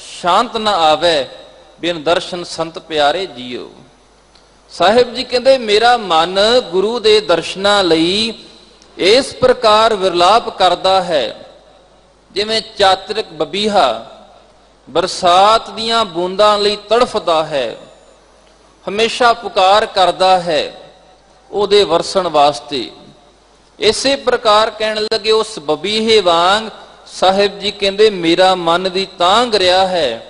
ਸ਼ਾਂਤ ਨਾ ਆਵੇ, ਬਿਨ ਦਰਸ਼ਨ ਸੰਤ ਪਿਆਰੇ ਜੀਓ। ਸਾਹਿਬ ਜੀ ਕਹਿੰਦੇ ਮੇਰਾ ਮਨ ਗੁਰੂ ਦੇ ਦਰਸ਼ਨਾਂ ਲਈ ਇਸ ਪ੍ਰਕਾਰ ਵਿਰਲਾਪ ਕਰਦਾ ਹੈ, ਜਿਵੇਂ ਚਾਤ੍ਰਿਕ ਬਬੀਹਾ ਬਰਸਾਤ ਦੀਆਂ ਬੂੰਦਾਂ ਲਈ ਤੜਫਦਾ ਹੈ, ਹਮੇਸ਼ਾ ਪੁਕਾਰ ਕਰਦਾ ਹੈ ਉਹਦੇ ਵਰਸਣ ਵਾਸਤੇ। ਇਸੇ ਪ੍ਰਕਾਰ ਕਹਿਣ ਲੱਗੇ ਉਸ ਬਬੀਹੇ ਵਾਂਗ ਸਾਹਿਬ ਜੀ ਕਹਿੰਦੇ ਮੇਰਾ ਮਨ ਵੀ ਤਾਂਘ ਰਿਹਾ ਹੈ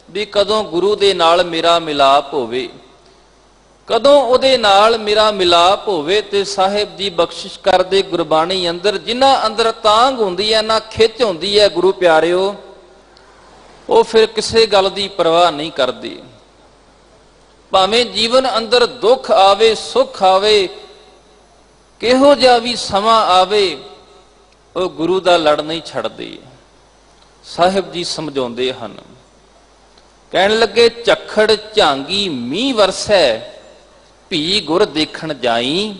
ਵੀ ਕਦੋਂ ਗੁਰੂ ਦੇ ਨਾਲ ਮੇਰਾ ਮਿਲਾਪ ਹੋਵੇ, ਕਦੋਂ ਉਹਦੇ ਨਾਲ ਮੇਰਾ ਮਿਲਾਪ ਹੋਵੇ। ਤੇ ਸਾਹਿਬ ਜੀ ਬਖਸ਼ਿਸ਼ ਕਰਦੇ ਗੁਰਬਾਣੀ ਅੰਦਰ, ਜਿਨ੍ਹਾਂ ਅੰਦਰ ਤਾਂਘ ਹੁੰਦੀ ਹੈ ਨਾ ਖਿੱਚ ਹੁੰਦੀ ਹੈ ਗੁਰੂ ਪਿਆਰਿਓ, ਉਹ ਫਿਰ ਕਿਸੇ ਗੱਲ ਦੀ ਪਰਵਾਹ ਨਹੀਂ ਕਰਦੇ। ਭਾਵੇਂ ਜੀਵਨ ਅੰਦਰ ਦੁੱਖ ਆਵੇ, ਸੁੱਖ ਆਵੇ, ਕਿਹੋ ਜਿਹਾ ਵੀ ਸਮਾਂ ਆਵੇ, ਉਹ ਗੁਰੂ ਦਾ ਲੜ ਨਹੀਂ ਛੱਡਦੇ। ਸਾਹਿਬ ਜੀ ਸਮਝਾਉਂਦੇ ਹਨ, ਕਹਿਣ ਲੱਗੇ ਝੱਖੜ ਝਾਂਗੀ ਮੀਂਹ ਵਰਸੈ, ਭੀ ਗੁਰ ਦੇਖਣ ਜਾਈ।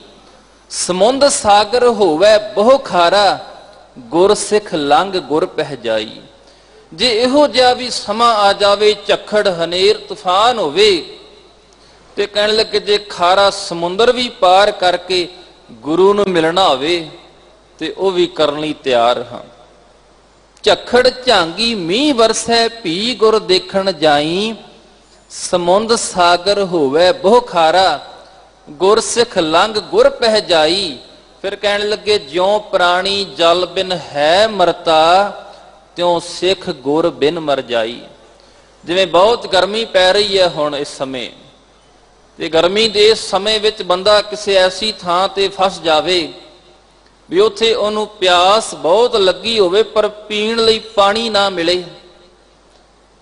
ਸਮੁੰਦ ਸਾਗਰ ਹੋਵੇ ਬਹੁ ਖਾਰਾ, ਗੁਰ ਸਿੱਖ ਲੰਘ ਗੁਰ ਪਹਿ ਜਾਈ। ਜੇ ਇਹੋ ਜਿਹਾ ਵੀ ਸਮਾਂ ਆ ਜਾਵੇ, ਝੱਖੜ ਹਨੇਰ ਤੂਫਾਨ ਹੋਵੇ, ਤੇ ਕਹਿਣ ਲੱਗੇ ਜੇ ਖਾਰਾ ਸਮੁੰਦਰ ਵੀ ਪਾਰ ਕਰਕੇ ਗੁਰੂ ਨੂੰ ਮਿਲਣਾ ਹੋਵੇ ਤੇ ਉਹ ਵੀ ਕਰਨ ਲਈ ਤਿਆਰ ਹਾਂ। ਝੱਖੜ ਝਾਂਗੀ ਮੀਂਹ ਵਰਸੈ, ਭੀ ਗੁਰ ਦੇਖਣ ਜਾਈ। ਸਮੁੰਦ ਸਾਗਰ ਹੋਵੇ ਬਹੁ ਖਾਰਾ, ਗੁਰ ਸਿੱਖ ਲੰਘ ਗੁਰ ਪਹਿ ਜਾਈ। ਫਿਰ ਕਹਿਣ ਲੱਗੇ ਜਿਉਂ ਪ੍ਰਾਣੀ ਜਲ ਬਿਨ ਹੈ ਮਰਤਾ, ਤਿਉਂ ਸਿੱਖ ਗੁਰ ਬਿਨ ਮਰ ਜਾਈ। ਜਿਵੇਂ ਬਹੁਤ ਗਰਮੀ ਪੈ ਰਹੀ ਹੈ ਹੁਣ ਇਸ ਸਮੇਂ, ਤੇ ਗਰਮੀ ਦੇ ਇਸ ਸਮੇਂ ਵਿੱਚ ਬੰਦਾ ਕਿਸੇ ਐਸੀ ਥਾਂ ਤੇ ਫਸ ਜਾਵੇ ਵੀ ਉੱਥੇ ਉਹਨੂੰ ਪਿਆਸ ਬਹੁਤ ਲੱਗੀ ਹੋਵੇ, ਪਰ ਪੀਣ ਲਈ ਪਾਣੀ ਨਾ ਮਿਲੇ,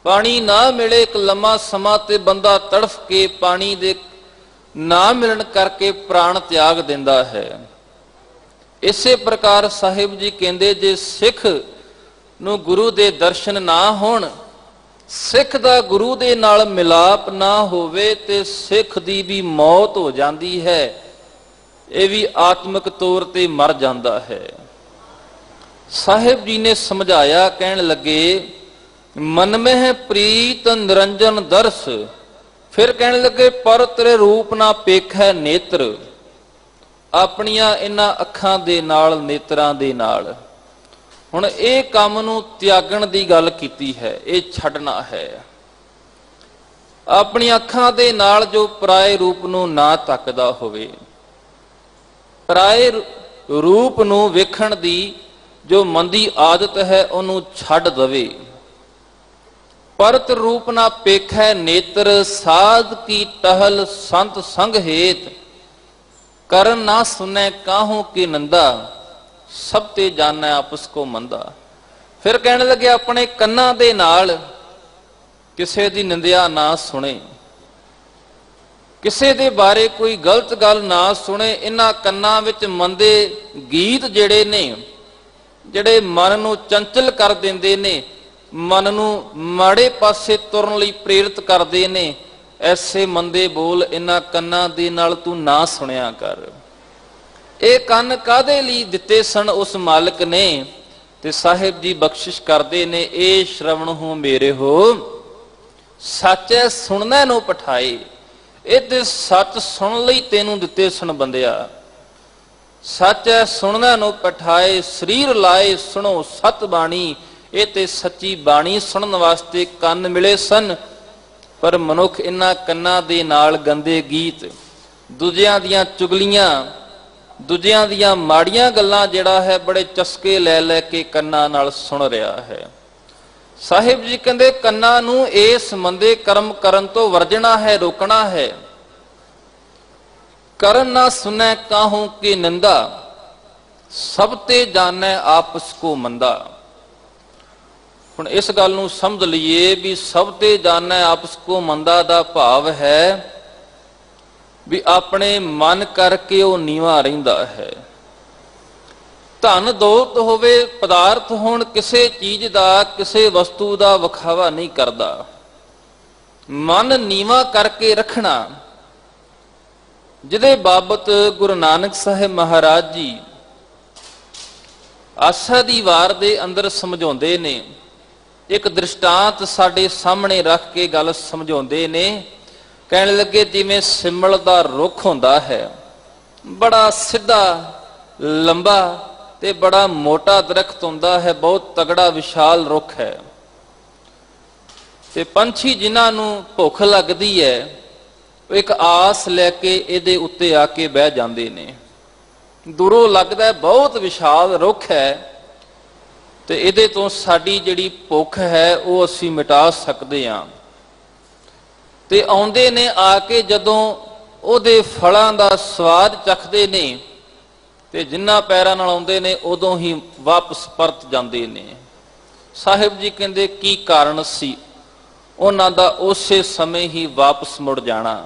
ਪਾਣੀ ਨਾ ਮਿਲੇ, ਇੱਕ ਲੰਮਾ ਸਮਾਂ ਤੇ ਬੰਦਾ ਤੜਫ ਕੇ ਪਾਣੀ ਦੇ ਨਾ ਮਿਲਣ ਕਰਕੇ ਪ੍ਰਾਣ ਤਿਆਗ ਦਿੰਦਾ ਹੈ। ਇਸੇ ਪ੍ਰਕਾਰ ਸਾਹਿਬ ਜੀ ਕਹਿੰਦੇ ਜੇ ਸਿੱਖ ਨੂੰ ਗੁਰੂ ਦੇ ਦਰਸ਼ਨ ਨਾ ਹੋਣ, ਸਿੱਖ ਦਾ ਗੁਰੂ ਦੇ ਨਾਲ ਮਿਲਾਪ ਨਾ ਹੋਵੇ, ਤੇ ਸਿੱਖ ਦੀ ਵੀ ਮੌਤ ਹੋ ਜਾਂਦੀ ਹੈ, ਇਹ ਵੀ ਆਤਮਿਕ ਤੌਰ ਤੇ ਮਰ ਜਾਂਦਾ ਹੈ। ਸਾਹਿਬ ਜੀ ਨੇ ਸਮਝਾਇਆ, ਕਹਿਣ ਲੱਗੇ ਮਨ ਮਹਿ ਪ੍ਰੀਤ ਨਿਰੰਜਨ ਦਰਸ। ਫਿਰ ਕਹਿਣ ਲੱਗੇ ਪਰ ਤੇਰੇ ਰੂਪ ਨਾ ਪੇਖੈ ਨੇਤਰ। ਆਪਣੀਆਂ ਇਹਨਾਂ ਅੱਖਾਂ ਦੇ ਨਾਲ, ਨੇਤਰਾਂ ਦੇ ਨਾਲ ਹੁਣ ਇਹ ਕੰਮ ਨੂੰ ਤਿਆਗਣ ਦੀ ਗੱਲ ਕੀਤੀ ਹੈ, ਇਹ ਛੱਡਣਾ ਹੈ। ਆਪਣੀਆਂ ਅੱਖਾਂ ਦੇ ਨਾਲ ਜੋ ਪਰਾਏ ਰੂਪ ਨੂੰ ਨਾ ਤੱਕਦਾ ਹੋਵੇ, ਪਰਾਏ ਰੂਪ ਨੂੰ ਵੇਖਣ ਦੀ ਜੋ ਮੰਦੀ ਆਦਤ ਹੈ ਉਹਨੂੰ ਛੱਡ ਦਵੇ। ਪਰਤ ਰੂਪ ਨਾ ਪੇਖੈ ਨੇਤਰ, ਸਾਧ ਕੀ ਟਹਲ ਸੰਤ ਸੰਗ ਹੇਤ। ਕਰਨ ਨਾ ਸੁਨੈ ਕਾਹੂ ਕੀ ਨੰਦਾ, ਸਭ ਤੇ ਜਾਣੈ ਆਪਸ ਕੋ ਮੰਦਾ। ਫਿਰ ਕਹਿਣ ਲੱਗੇ ਆਪਣੇ ਕੰਨਾਂ ਦੇ ਨਾਲ ਕਿਸੇ ਦੀ ਨਿੰਦਿਆ ਨਾ ਸੁਣੇ, ਕਿਸੇ ਦੇ ਬਾਰੇ ਕੋਈ ਗਲਤ ਗੱਲ ਨਾ ਸੁਣੇ। ਇਹਨਾਂ ਕੰਨਾਂ ਵਿੱਚ ਮੰਦੇ ਗੀਤ ਜਿਹੜੇ ਨੇ, ਜਿਹੜੇ ਮਨ ਨੂੰ ਚੰਚਲ ਕਰ ਦਿੰਦੇ ਨੇ, ਮਨ ਨੂੰ ਮਾੜੇ ਪਾਸੇ ਤੁਰਨ ਲਈ ਪ੍ਰੇਰਿਤ ਕਰਦੇ ਨੇ, ਐਸੇ ਮੰਦੇ ਬੋਲ ਇਹਨਾਂ ਕੰਨਾਂ ਦੇ ਨਾਲ ਤੂੰ ਨਾ ਸੁਣਿਆ ਕਰ। ਇਹ ਕੰਨ ਕਾਹਦੇ ਲਈ ਦਿੱਤੇ ਸਨ ਉਸ ਮਾਲਕ ਨੇ? ਤੇ ਸਾਹਿਬ ਜੀ ਬਖਸ਼ਿਸ਼ ਕਰਦੇ ਨੇ, ਇਹ ਸ਼ਰਵਣ ਹੋ ਮੇਰੇ ਹੋ ਸੱਚੇ ਸੁਣਨੇ ਨੂੰ ਪਠਾਏ। ਇਹ ਤੇ ਸੱਚ ਸੁਣ ਲਈ ਤੈਨੂੰ ਦਿੱਤੇ ਸਨ ਬੰਦਿਆ। ਸੱਚ ਸੁਣਨੇ ਨੂੰ ਪਠਾਏ, ਸਰੀਰ ਲਾਏ ਸੁਣੋ ਸਤ ਬਾਣੀ। ਇਹ ਤੇ ਸੱਚੀ ਬਾਣੀ ਸੁਣਨ ਵਾਸਤੇ ਕੰਨ ਮਿਲੇ ਸਨ, ਪਰ ਮਨੁੱਖ ਇਹਨਾਂ ਕੰਨਾਂ ਦੇ ਨਾਲ ਗੰਦੇ ਗੀਤ, ਦੂਜਿਆਂ ਦੀਆਂ ਚੁਗਲੀਆਂ, ਦੂਜਿਆਂ ਦੀਆਂ ਮਾੜੀਆਂ ਗੱਲਾਂ ਜਿਹੜਾ ਹੈ ਬੜੇ ਚਸਕੇ ਲੈ ਲੈ ਕੇ ਕੰਨਾਂ ਨਾਲ ਸੁਣ ਰਿਹਾ ਹੈ। ਸਾਹਿਬ ਜੀ ਕਹਿੰਦੇ ਕੰਨਾਂ ਨੂੰ ਇਸ ਮੰਦੇ ਕਰਮ ਕਰਨ ਤੋਂ ਵਰਜਣਾ ਹੈ, ਰੋਕਣਾ ਹੈ। ਕਰਨ ਨਾ ਸੁਨੈ ਕਾਹੂ ਕੀ ਨਿੰਦਾ, ਸਭ ਤੇ ਜਾਣੈ ਆਪਸ ਕੋ ਮੰਦਾ। ਹੁਣ ਇਸ ਗੱਲ ਨੂੰ ਸਮਝ ਲਈਏ ਵੀ ਸਭ ਤੇ ਜਾਣੈ ਆਪਸ ਕੋ ਮੰਦਾ ਦਾ ਭਾਵ ਹੈ ਵੀ ਆਪਣੇ ਮਨ ਕਰਕੇ ਉਹ ਨੀਵਾਂ ਰਹਿੰਦਾ ਹੈ। ਧਨ ਦੌਲਤ ਹੋਵੇ, ਪਦਾਰਥ ਹੋਣ, ਕਿਸੇ ਚੀਜ਼ ਦਾ, ਕਿਸੇ ਵਸਤੂ ਦਾ ਵਿਖਾਵਾ ਨਹੀਂ ਕਰਦਾ। ਮਨ ਨੀਵਾਂ ਕਰਕੇ ਰੱਖਣਾ, ਜਿਹਦੇ ਬਾਬਤ ਗੁਰੂ ਨਾਨਕ ਸਾਹਿਬ ਮਹਾਰਾਜ ਜੀ ਆਸਾ ਦੀ ਵਾਰ ਦੇ ਅੰਦਰ ਸਮਝਾਉਂਦੇ ਨੇ। ਇੱਕ ਦ੍ਰਿਸ਼ਟਾਂਤ ਸਾਡੇ ਸਾਹਮਣੇ ਰੱਖ ਕੇ ਗੱਲ ਸਮਝਾਉਂਦੇ ਨੇ। ਕਹਿਣ ਲੱਗੇ ਜਿਵੇਂ ਸਿਮਲ ਦਾ ਰੁੱਖ ਹੁੰਦਾ ਹੈ, ਬੜਾ ਸਿੱਧਾ ਲੰਬਾ ਤੇ ਬੜਾ ਮੋਟਾ ਦਰਖਤ ਹੁੰਦਾ ਹੈ, ਬਹੁਤ ਤਗੜਾ ਵਿਸ਼ਾਲ ਰੁੱਖ ਹੈ। ਤੇ ਪੰਛੀ ਜਿਨ੍ਹਾਂ ਨੂੰ ਭੁੱਖ ਲੱਗਦੀ ਹੈ ਉਹ ਇੱਕ ਆਸ ਲੈ ਕੇ ਇਹਦੇ ਉੱਤੇ ਆ ਕੇ ਬਹਿ ਜਾਂਦੇ ਨੇ। ਦੂਰੋਂ ਲੱਗਦਾ ਹੈ ਬਹੁਤ ਵਿਸ਼ਾਲ ਰੁੱਖ ਹੈ ਤੇ ਇਹਦੇ ਤੋਂ ਸਾਡੀ ਜਿਹੜੀ ਭੁੱਖ ਹੈ ਉਹ ਅਸੀਂ ਮਿਟਾ ਸਕਦੇ ਹਾਂ। ਤੇ ਆਉਂਦੇ ਨੇ, ਆ ਕੇ ਜਦੋਂ ਉਹਦੇ ਫਲਾਂ ਦਾ ਸਵਾਦ ਚੱਖਦੇ ਨੇ ਤੇ ਜਿੰਨਾ ਪੈਰਾਂ ਨਾਲ ਆਉਂਦੇ ਨੇ ਉਦੋਂ ਹੀ ਵਾਪਸ ਪਰਤ ਜਾਂਦੇ ਨੇ। ਸਾਹਿਬ ਜੀ ਕਹਿੰਦੇ ਕੀ ਕਾਰਨ ਸੀ ਉਹਨਾਂ ਦਾ ਉਸੇ ਸਮੇਂ ਹੀ ਵਾਪਸ ਮੁੜ ਜਾਣਾ?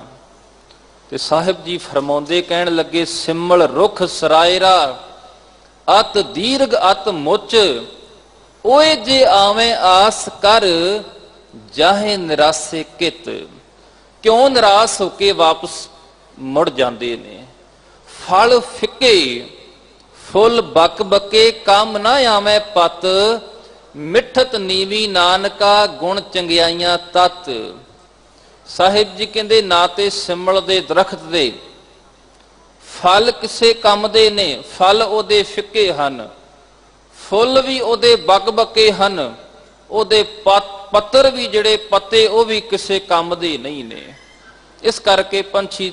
ਤੇ ਸਾਹਿਬ ਜੀ ਫਰਮਾਉਂਦੇ, ਕਹਿਣ ਲੱਗੇ ਸਿਮਲ ਰੁੱਖ ਸਰਾਇਰਾ, ਅਤ ਦੀਰਘ ਅਤ ਮੁੱਚ। ਓਏ ਜੇ ਆਵੇਂ ਆਸ ਕਰ, ਜਾਹੇ ਨਿਰਾਸੇ ਕਿਤ। ਕਿਉਂ ਨਿਰਾਸ਼ ਹੋ ਕੇ ਵਾਪਸ ਮੁੜ ਜਾਂਦੇ ਨੇ? ਫਲ ਫਿੱਕੇ, ਫੁੱਲ ਬਕ ਬਕੇ, ਕੰਮ ਨਾ ਆਵੇਂ ਪਤ। ਮਿੱਠਤ ਨੀਵੀ ਨਾਨਕਾ, ਗੁਣ ਚੰਗਿਆਈਆਂ ਤਤ। ਸਾਹਿਬ ਜੀ ਕਹਿੰਦੇ ਨਾ ਤੇ ਸਿਮਲ ਦੇ ਦਰਖਤ ਦੇ ਫਲ ਕਿਸੇ ਕੰਮ ਦੇ ਨੇ, ਫਲ ਉਹਦੇ ਫਿੱਕੇ ਹਨ, ਫੁੱਲ ਵੀ ਉਹਦੇ ਬਕ ਬਕੇ ਹਨ, ਉਹਦੇ ਪੱਤਰ ਵੀ ਜਿਹੜੇ ਪੱਤੇ ਉਹ ਵੀ ਕਿਸੇ ਕੰਮ ਦੇ ਨਹੀਂ ਨੇ। ਇਸ ਕਰਕੇ ਪੰਛੀ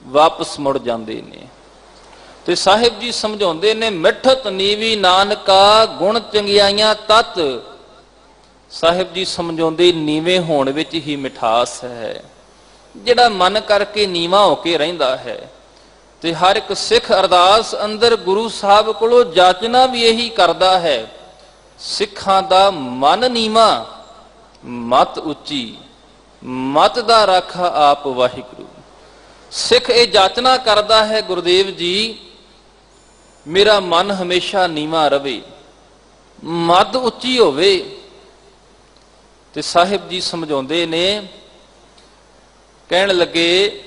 ਵਾਪਸ ਮੁੜ ਜਾਂਦੇ ਨੇ। ਤੇ ਸਾਹਿਬ ਜੀ ਸਮਝਾਉਂਦੇ ਨੇ, ਮਿੱਠਤ ਨੀਵੀ ਨਾਨਕਾ ਗੁਣ ਚੰਗਿਆਈਆਂ ਤਤ। ਸਾਹਿਬ ਜੀ ਸਮਝਾਉਂਦੇ ਨੀਵੇਂ ਹੋਣ ਵਿੱਚ ਹੀ ਮਿਠਾਸ ਹੈ। ਜਿਹੜਾ ਮਨ ਕਰਕੇ ਨੀਵਾਂ ਹੋ ਕੇ ਰਹਿੰਦਾ ਹੈ, ਤੇ ਹਰ ਇੱਕ ਸਿੱਖ ਅਰਦਾਸ ਅੰਦਰ ਗੁਰੂ ਸਾਹਿਬ ਕੋਲੋਂ ਜਾਚਨਾ ਵੀ ਇਹੀ ਕਰਦਾ ਹੈ, ਸਿੱਖਾਂ ਦਾ ਮਨ ਨੀਵਾਂ ਮਤ ਉੱਚੀ, ਮਤ ਦਾ ਰਾਖਾ ਆਪ ਵਾਹਿਗੁਰੂ। ਸਿੱਖ ਇਹ ਜਾਚਨਾ ਕਰਦਾ ਹੈ, ਗੁਰਦੇਵ ਜੀ ਮੇਰਾ ਮਨ ਹਮੇਸ਼ਾ ਨੀਵਾਂ ਰਵੇ, ਮਤ ਉੱਚੀ ਹੋਵੇ। ਤੇ ਸਾਹਿਬ ਜੀ ਸਮਝਾਉਂਦੇ ਨੇ, ਕਹਿਣ ਲੱਗੇ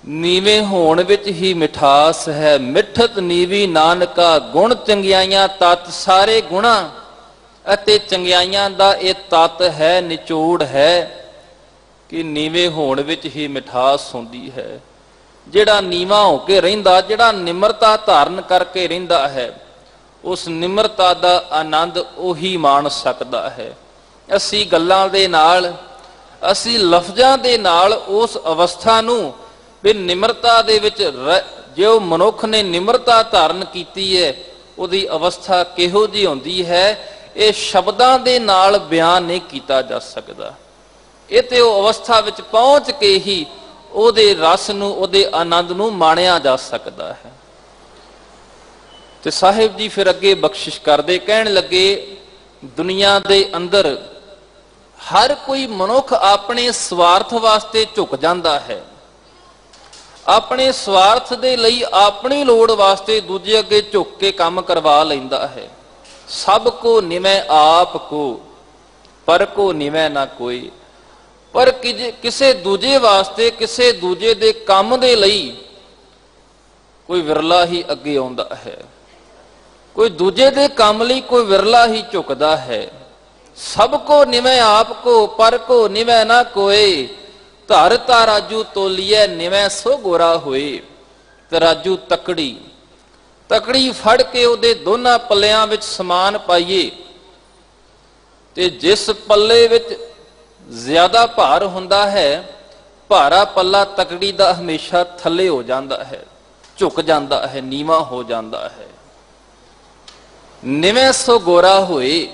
ਨੀਵੇਂ ਹੋਣ ਵਿੱਚ ਹੀ ਮਿਠਾਸ ਹੈ। ਮਿੱਠਤ ਨੀਵੀ ਨਾਨਕਾ ਗੁਣ ਚੰਗਿਆਈਆਂ ਤਤ। ਸਾਰੇ ਗੁਣਾ ਅਤੇ ਚੰਗਿਆਈਆਂ ਦਾ ਇਹ ਤਤ ਹੈ, ਨਿਚੋੜ ਹੈ ਕਿ ਨੀਵੇਂ ਹੋਣ ਵਿੱਚ ਹੀ ਮਿਠਾਸ ਹੁੰਦੀ ਹੈ। ਜਿਹੜਾ ਨੀਵਾਂ ਹੋ ਕੇ ਰਹਿੰਦਾ, ਜਿਹੜਾ ਨਿਮਰਤਾ ਧਾਰਨ ਕਰਕੇ ਰਹਿੰਦਾ ਹੈ, ਉਸ ਨਿਮਰਤਾ ਦਾ ਆਨੰਦ ਉਹੀ ਮਾਣ ਸਕਦਾ ਹੈ। ਅਸੀਂ ਗੱਲਾਂ ਦੇ ਨਾਲ, ਅਸੀਂ ਲਫ਼ਜ਼ਾਂ ਦੇ ਨਾਲ ਉਸ ਅਵਸਥਾ ਨੂੰ ਵੀ ਨਿਮਰਤਾ ਦੇ ਵਿੱਚ ਜੋ ਮਨੁੱਖ ਨੇ ਨਿਮਰਤਾ ਧਾਰਨ ਕੀਤੀ ਹੈ, ਉਹਦੀ ਅਵਸਥਾ ਕਿਹੋ ਜਿਹੀ ਹੁੰਦੀ ਹੈ, ਇਹ ਸ਼ਬਦਾਂ ਦੇ ਨਾਲ ਬਿਆਨ ਨਹੀਂ ਕੀਤਾ ਜਾ ਸਕਦਾ। ਇਹ ਤੇ ਉਹ ਅਵਸਥਾ ਵਿੱਚ ਪਹੁੰਚ ਕੇ ਹੀ ਉਹਦੇ ਰਸ ਨੂੰ, ਉਹਦੇ ਆਨੰਦ ਨੂੰ ਮਾਣਿਆ ਜਾ ਸਕਦਾ ਹੈ। ਤੇ ਸਾਹਿਬ ਜੀ ਫਿਰ ਅੱਗੇ ਬਖਸ਼ਿਸ਼ ਕਰਦੇ, ਕਹਿਣ ਲੱਗੇ ਦੁਨੀਆ ਦੇ ਅੰਦਰ ਹਰ ਕੋਈ ਮਨੁੱਖ ਆਪਣੇ ਸਵਾਰਥ ਵਾਸਤੇ ਝੁਕ ਜਾਂਦਾ ਹੈ, ਆਪਣੇ ਸਵਾਰਥ ਦੇ ਲਈ, ਆਪਣੀ ਲੋੜ ਵਾਸਤੇ ਦੂਜੇ ਅੱਗੇ ਝੁਕ ਕੇ ਕੰਮ ਕਰਵਾ ਲੈਂਦਾ ਹੈ। ਸਭ ਕੋ ਨਿਵੈ ਆਪ ਕੋ, ਪਰ ਕੋ ਨਿਵੈ ਨਾ ਕੋਈ। ਪਰ ਕਿਸੇ ਦੂਜੇ ਵਾਸਤੇ, ਕਿਸੇ ਦੂਜੇ ਦੇ ਕੰਮ ਦੇ ਲਈ ਕੋਈ ਵਿਰਲਾ ਹੀ ਅੱਗੇ ਆਉਂਦਾ ਹੈ, ਕੋਈ ਦੂਜੇ ਦੇ ਕੰਮ ਲਈ ਕੋਈ ਵਿਰਲਾ ਹੀ ਝੁਕਦਾ ਹੈ। ਸਭ ਕੋ ਨਿਵੈ ਆਪ ਕੋ, ਪਰ ਕੋ ਨਿਵੈ ਨਾ ਕੋਏ। ਧਰ ਤਰਾਜੂ ਤੋਲੀਐ ਨਿਵੈ ਸੋ ਗੋਰਾ ਹੋਏ। ਤਰਾਜੂ ਤਕੜੀ, ਤਕੜੀ ਫੜ ਕੇ ਉਹਦੇ ਦੋਨਾਂ ਪੱਲਿਆਂ ਵਿੱਚ ਸਮਾਨ ਪਾਈਏ, ਤੇ ਜਿਸ ਪੱਲੇ ਵਿੱਚ ਜ਼ਿਆਦਾ ਭਾਰ ਹੁੰਦਾ ਹੈ, ਭਾਰਾ ਪੱਲਾ ਤਕੜੀ ਦਾ ਹਮੇਸ਼ਾ ਥੱਲੇ ਹੋ ਜਾਂਦਾ ਹੈ, ਝੁਕ ਜਾਂਦਾ ਹੈ, ਨੀਵਾਂ ਹੋ ਜਾਂਦਾ ਹੈ। ਨਿਵੈ ਸੋ ਗੋਰਾ ਹੋਏ।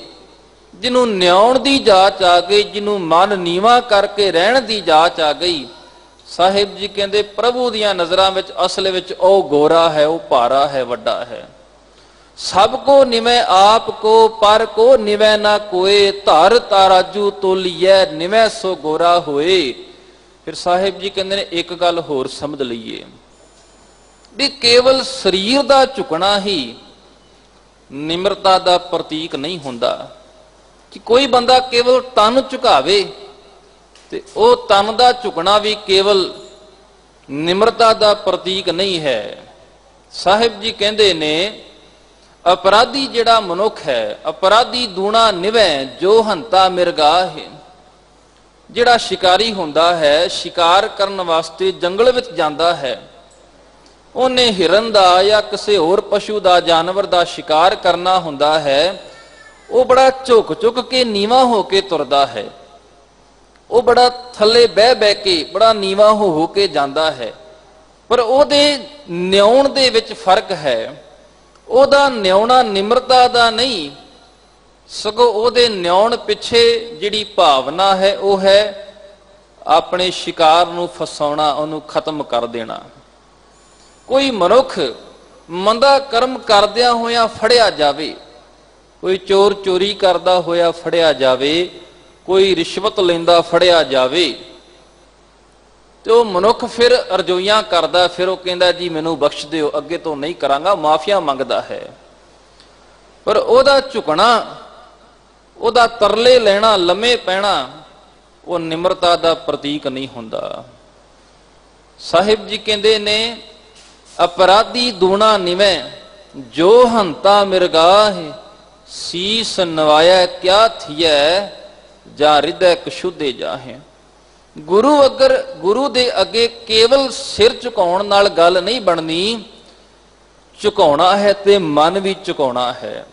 ਜਿਹਨੂੰ ਨਿਆਉਣ ਦੀ ਜਾਚ ਆ ਗਈ, ਜਿਹਨੂੰ ਮਨ ਨੀਵਾਂ ਕਰਕੇ ਰਹਿਣ ਦੀ ਜਾਚ ਆ ਗਈ, ਸਾਹਿਬ ਜੀ ਕਹਿੰਦੇ ਪ੍ਰਭੂ ਦੀਆਂ ਨਜ਼ਰਾਂ ਵਿੱਚ ਅਸਲ ਵਿੱਚ ਉਹ ਗੋਰਾ ਹੈ, ਉਹ ਭਾਰਾ ਹੈ, ਵੱਡਾ ਹੈ। ਸਭ ਕੋ ਨਿਵੈ ਆਪ ਕੋ, ਪਰ ਕੋ ਨਿਵੈ ਨਾ ਕੋਏ। ਧਰ ਤਰਾਜੂ ਤੋਲੀਐ ਨਿਵੈ ਸੋ ਗੋਰਾ ਹੋਏ। ਫਿਰ ਸਾਹਿਬ ਜੀ ਕਹਿੰਦੇ ਨੇ ਇੱਕ ਗੱਲ ਹੋਰ ਸਮਝ ਲਈਏ ਵੀ ਕੇਵਲ ਸਰੀਰ ਦਾ ਝੁਕਣਾ ਹੀ ਨਿਮਰਤਾ ਦਾ ਪ੍ਰਤੀਕ ਨਹੀਂ ਹੁੰਦਾ। ਕਿ ਕੋਈ ਬੰਦਾ ਕੇਵਲ ਤਨ ਝੁਕਾਵੇ ਤੇ ਉਹ ਤਨ ਦਾ ਝੁਕਣਾ ਵੀ ਕੇਵਲ ਨਿਮਰਤਾ ਦਾ ਪ੍ਰਤੀਕ ਨਹੀਂ ਹੈ। ਸਾਹਿਬ ਜੀ ਕਹਿੰਦੇ ਨੇ ਅਪਰਾਧੀ ਜਿਹੜਾ ਮਨੁੱਖ ਹੈ, ਅਪਰਾਧੀ ਦੂਣਾ ਨਿਵੈ ਜੋ ਹੰਤਾ ਮਿਰਗਾਹ। ਜਿਹੜਾ ਸ਼ਿਕਾਰੀ ਹੁੰਦਾ ਹੈ, ਸ਼ਿਕਾਰ ਕਰਨ ਵਾਸਤੇ ਜੰਗਲ ਵਿੱਚ ਜਾਂਦਾ ਹੈ, ਉਹਨੇ ਹਿਰਨ ਦਾ ਜਾਂ ਕਿਸੇ ਹੋਰ ਪਸ਼ੂ ਦਾ, ਜਾਨਵਰ ਦਾ ਸ਼ਿਕਾਰ ਕਰਨਾ ਹੁੰਦਾ ਹੈ, ਉਹ ਬੜਾ ਝੁਕ ਝੁਕ ਕੇ ਨੀਵਾਂ ਹੋ ਕੇ ਤੁਰਦਾ ਹੈ। ਉਹ ਬੜਾ ਥੱਲੇ ਬਹਿ ਬਹਿ ਕੇ ਬੜਾ ਨੀਵਾਂ ਹੋ ਕੇ ਜਾਂਦਾ ਹੈ। ਪਰ ਉਹਦੇ ਨਿਆਉਣ ਦੇ ਵਿੱਚ ਫਰਕ ਹੈ। ਉਹਦਾ ਨਿਆਉਣਾ ਨਿਮਰਤਾ ਦਾ ਨਹੀਂ, ਸਗੋਂ ਉਹਦੇ ਨਿਆਉਣ ਪਿੱਛੇ ਜਿਹੜੀ ਭਾਵਨਾ ਹੈ ਉਹ ਹੈ ਆਪਣੇ ਸ਼ਿਕਾਰ ਨੂੰ ਫਸਾਉਣਾ, ਉਹਨੂੰ ਖਤਮ ਕਰ ਦੇਣਾ। ਕੋਈ ਮਨੁੱਖ ਮੰਦਾ ਕਰਮ ਕਰਦਿਆਂ ਹੋਇਆਂ ਫੜਿਆ ਜਾਵੇ, ਕੋਈ ਚੋਰ ਚੋਰੀ ਕਰਦਾ ਹੋਇਆ ਫੜਿਆ ਜਾਵੇ, ਕੋਈ ਰਿਸ਼ਵਤ ਲੈਂਦਾ ਫੜਿਆ ਜਾਵੇ, ਤੇ ਉਹ ਮਨੁੱਖ ਫਿਰ ਅਰਜ਼ੋਈਆਂ ਕਰਦਾ, ਫਿਰ ਉਹ ਕਹਿੰਦਾ ਜੀ ਮੈਨੂੰ ਬਖਸ਼ ਦਿਓ, ਅੱਗੇ ਤੋਂ ਨਹੀਂ ਕਰਾਂਗਾ, ਮਾਫੀਆਂ ਮੰਗਦਾ ਹੈ। ਪਰ ਉਹਦਾ ਝੁਕਣਾ, ਉਹਦਾ ਤਰਲੇ ਲੈਣਾ, ਲੰਮੇ ਪੈਣਾ, ਉਹ ਨਿਮਰਤਾ ਦਾ ਪ੍ਰਤੀਕ ਨਹੀਂ ਹੁੰਦਾ। ਸਾਹਿਬ ਜੀ ਕਹਿੰਦੇ ਨੇ ਅਪਰਾਧੀ ਦੂਣਾ ਨਿਵੈ ਜੋ ਹੰਤਾ ਮਿਰਗਾਹ। ਸੀਸ ਨਵਾਇਆ ਕਿਆ ਥੀਐ ਜਾਂ ਹਿਰਦੈ ਕਸ਼ੁੱਧੇ ਜਾਹੇ। ਗੁਰੂ ਦੇ ਅੱਗੇ ਕੇਵਲ ਸਿਰ ਝੁਕਾਉਣ ਨਾਲ ਗੱਲ ਨਹੀਂ ਬਣਨੀ, ਝੁਕਾਉਣਾ ਹੈ ਤੇ ਮਨ ਵੀ ਝੁਕਾਉਣਾ ਹੈ।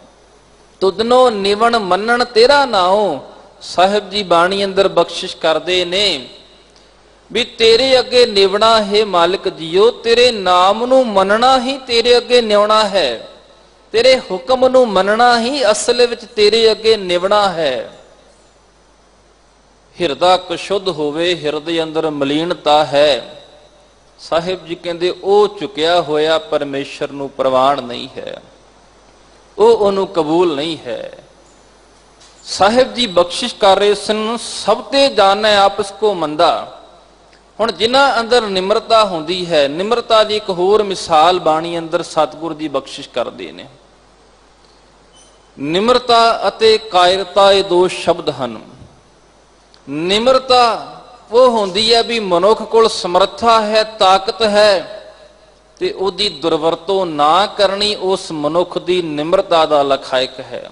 ਤੁਧਨੋ ਨਿਵਣ ਮੰਨਣ ਤੇਰਾ ਨਾਉ, ਸਾਹਿਬ ਜੀ ਬਾਣੀ ਅੰਦਰ ਬਖਸ਼ਿਸ਼ ਕਰਦੇ ਨੇ ਵੀ ਤੇਰੇ ਅੱਗੇ ਨਿਵਣਾ ਹੈ ਮਾਲਕ ਜੀਓ, ਤੇਰੇ ਨਾਮ ਨੂੰ ਮੰਨਣਾ ਹੀ ਤੇਰੇ ਅੱਗੇ ਨਿਵਣਾ ਹੈ, ਤੇਰੇ ਹੁਕਮ ਨੂੰ ਮੰਨਣਾ ਹੀ ਅਸਲ ਵਿੱਚ ਤੇਰੇ ਅੱਗੇ ਨਿਵਣਾ ਹੈ। ਹਿਰਦਾ ਕੁਸ਼ੁੱਧ ਹੋਵੇ, ਹਿਰਦੇ ਅੰਦਰ ਮਲੀਨਤਾ ਹੈ, ਸਾਹਿਬ ਜੀ ਕਹਿੰਦੇ ਉਹ ਝੁਕਿਆ ਹੋਇਆ ਪਰਮੇਸ਼ਰ ਨੂੰ ਪ੍ਰਵਾਨ ਨਹੀਂ ਹੈ, ਉਹ ਉਹਨੂੰ ਕਬੂਲ ਨਹੀਂ ਹੈ। ਸਾਹਿਬ ਜੀ ਬਖਸ਼ਿਸ਼ ਕਰ ਰਹੇ ਸਨ, ਸਭ ਤੇ ਜਾਣੈ ਆਪਸ ਕੋ ਮੰਦਾ। ਹੁਣ ਜਿਨ੍ਹਾਂ ਅੰਦਰ ਨਿਮਰਤਾ ਹੁੰਦੀ ਹੈ, ਨਿਮਰਤਾ ਦੀ ਇੱਕ ਹੋਰ ਮਿਸਾਲ ਬਾਣੀ ਅੰਦਰ ਸਤਿਗੁਰ ਦੀ ਬਖਸ਼ਿਸ਼ ਕਰਦੇ ਨੇ। ਨਿਮਰਤਾ ਅਤੇ ਕਾਇਰਤਾ ਇਹ ਦੋ ਸ਼ਬਦ ਹਨ। ਨਿਮਰਤਾ ਉਹ ਹੁੰਦੀ ਹੈ ਵੀ ਮਨੁੱਖ ਕੋਲ ਸਮਰੱਥਾ ਹੈ, ਤਾਕਤ ਹੈ, ਤੇ ਉਹਦੀ ਦੁਰਵਰਤੋਂ ਨਾ ਕਰਨੀ ਉਸ ਮਨੁੱਖ ਦੀ ਨਿਮਰਤਾ ਦਾ ਲਖਾਇਕ ਹੈ।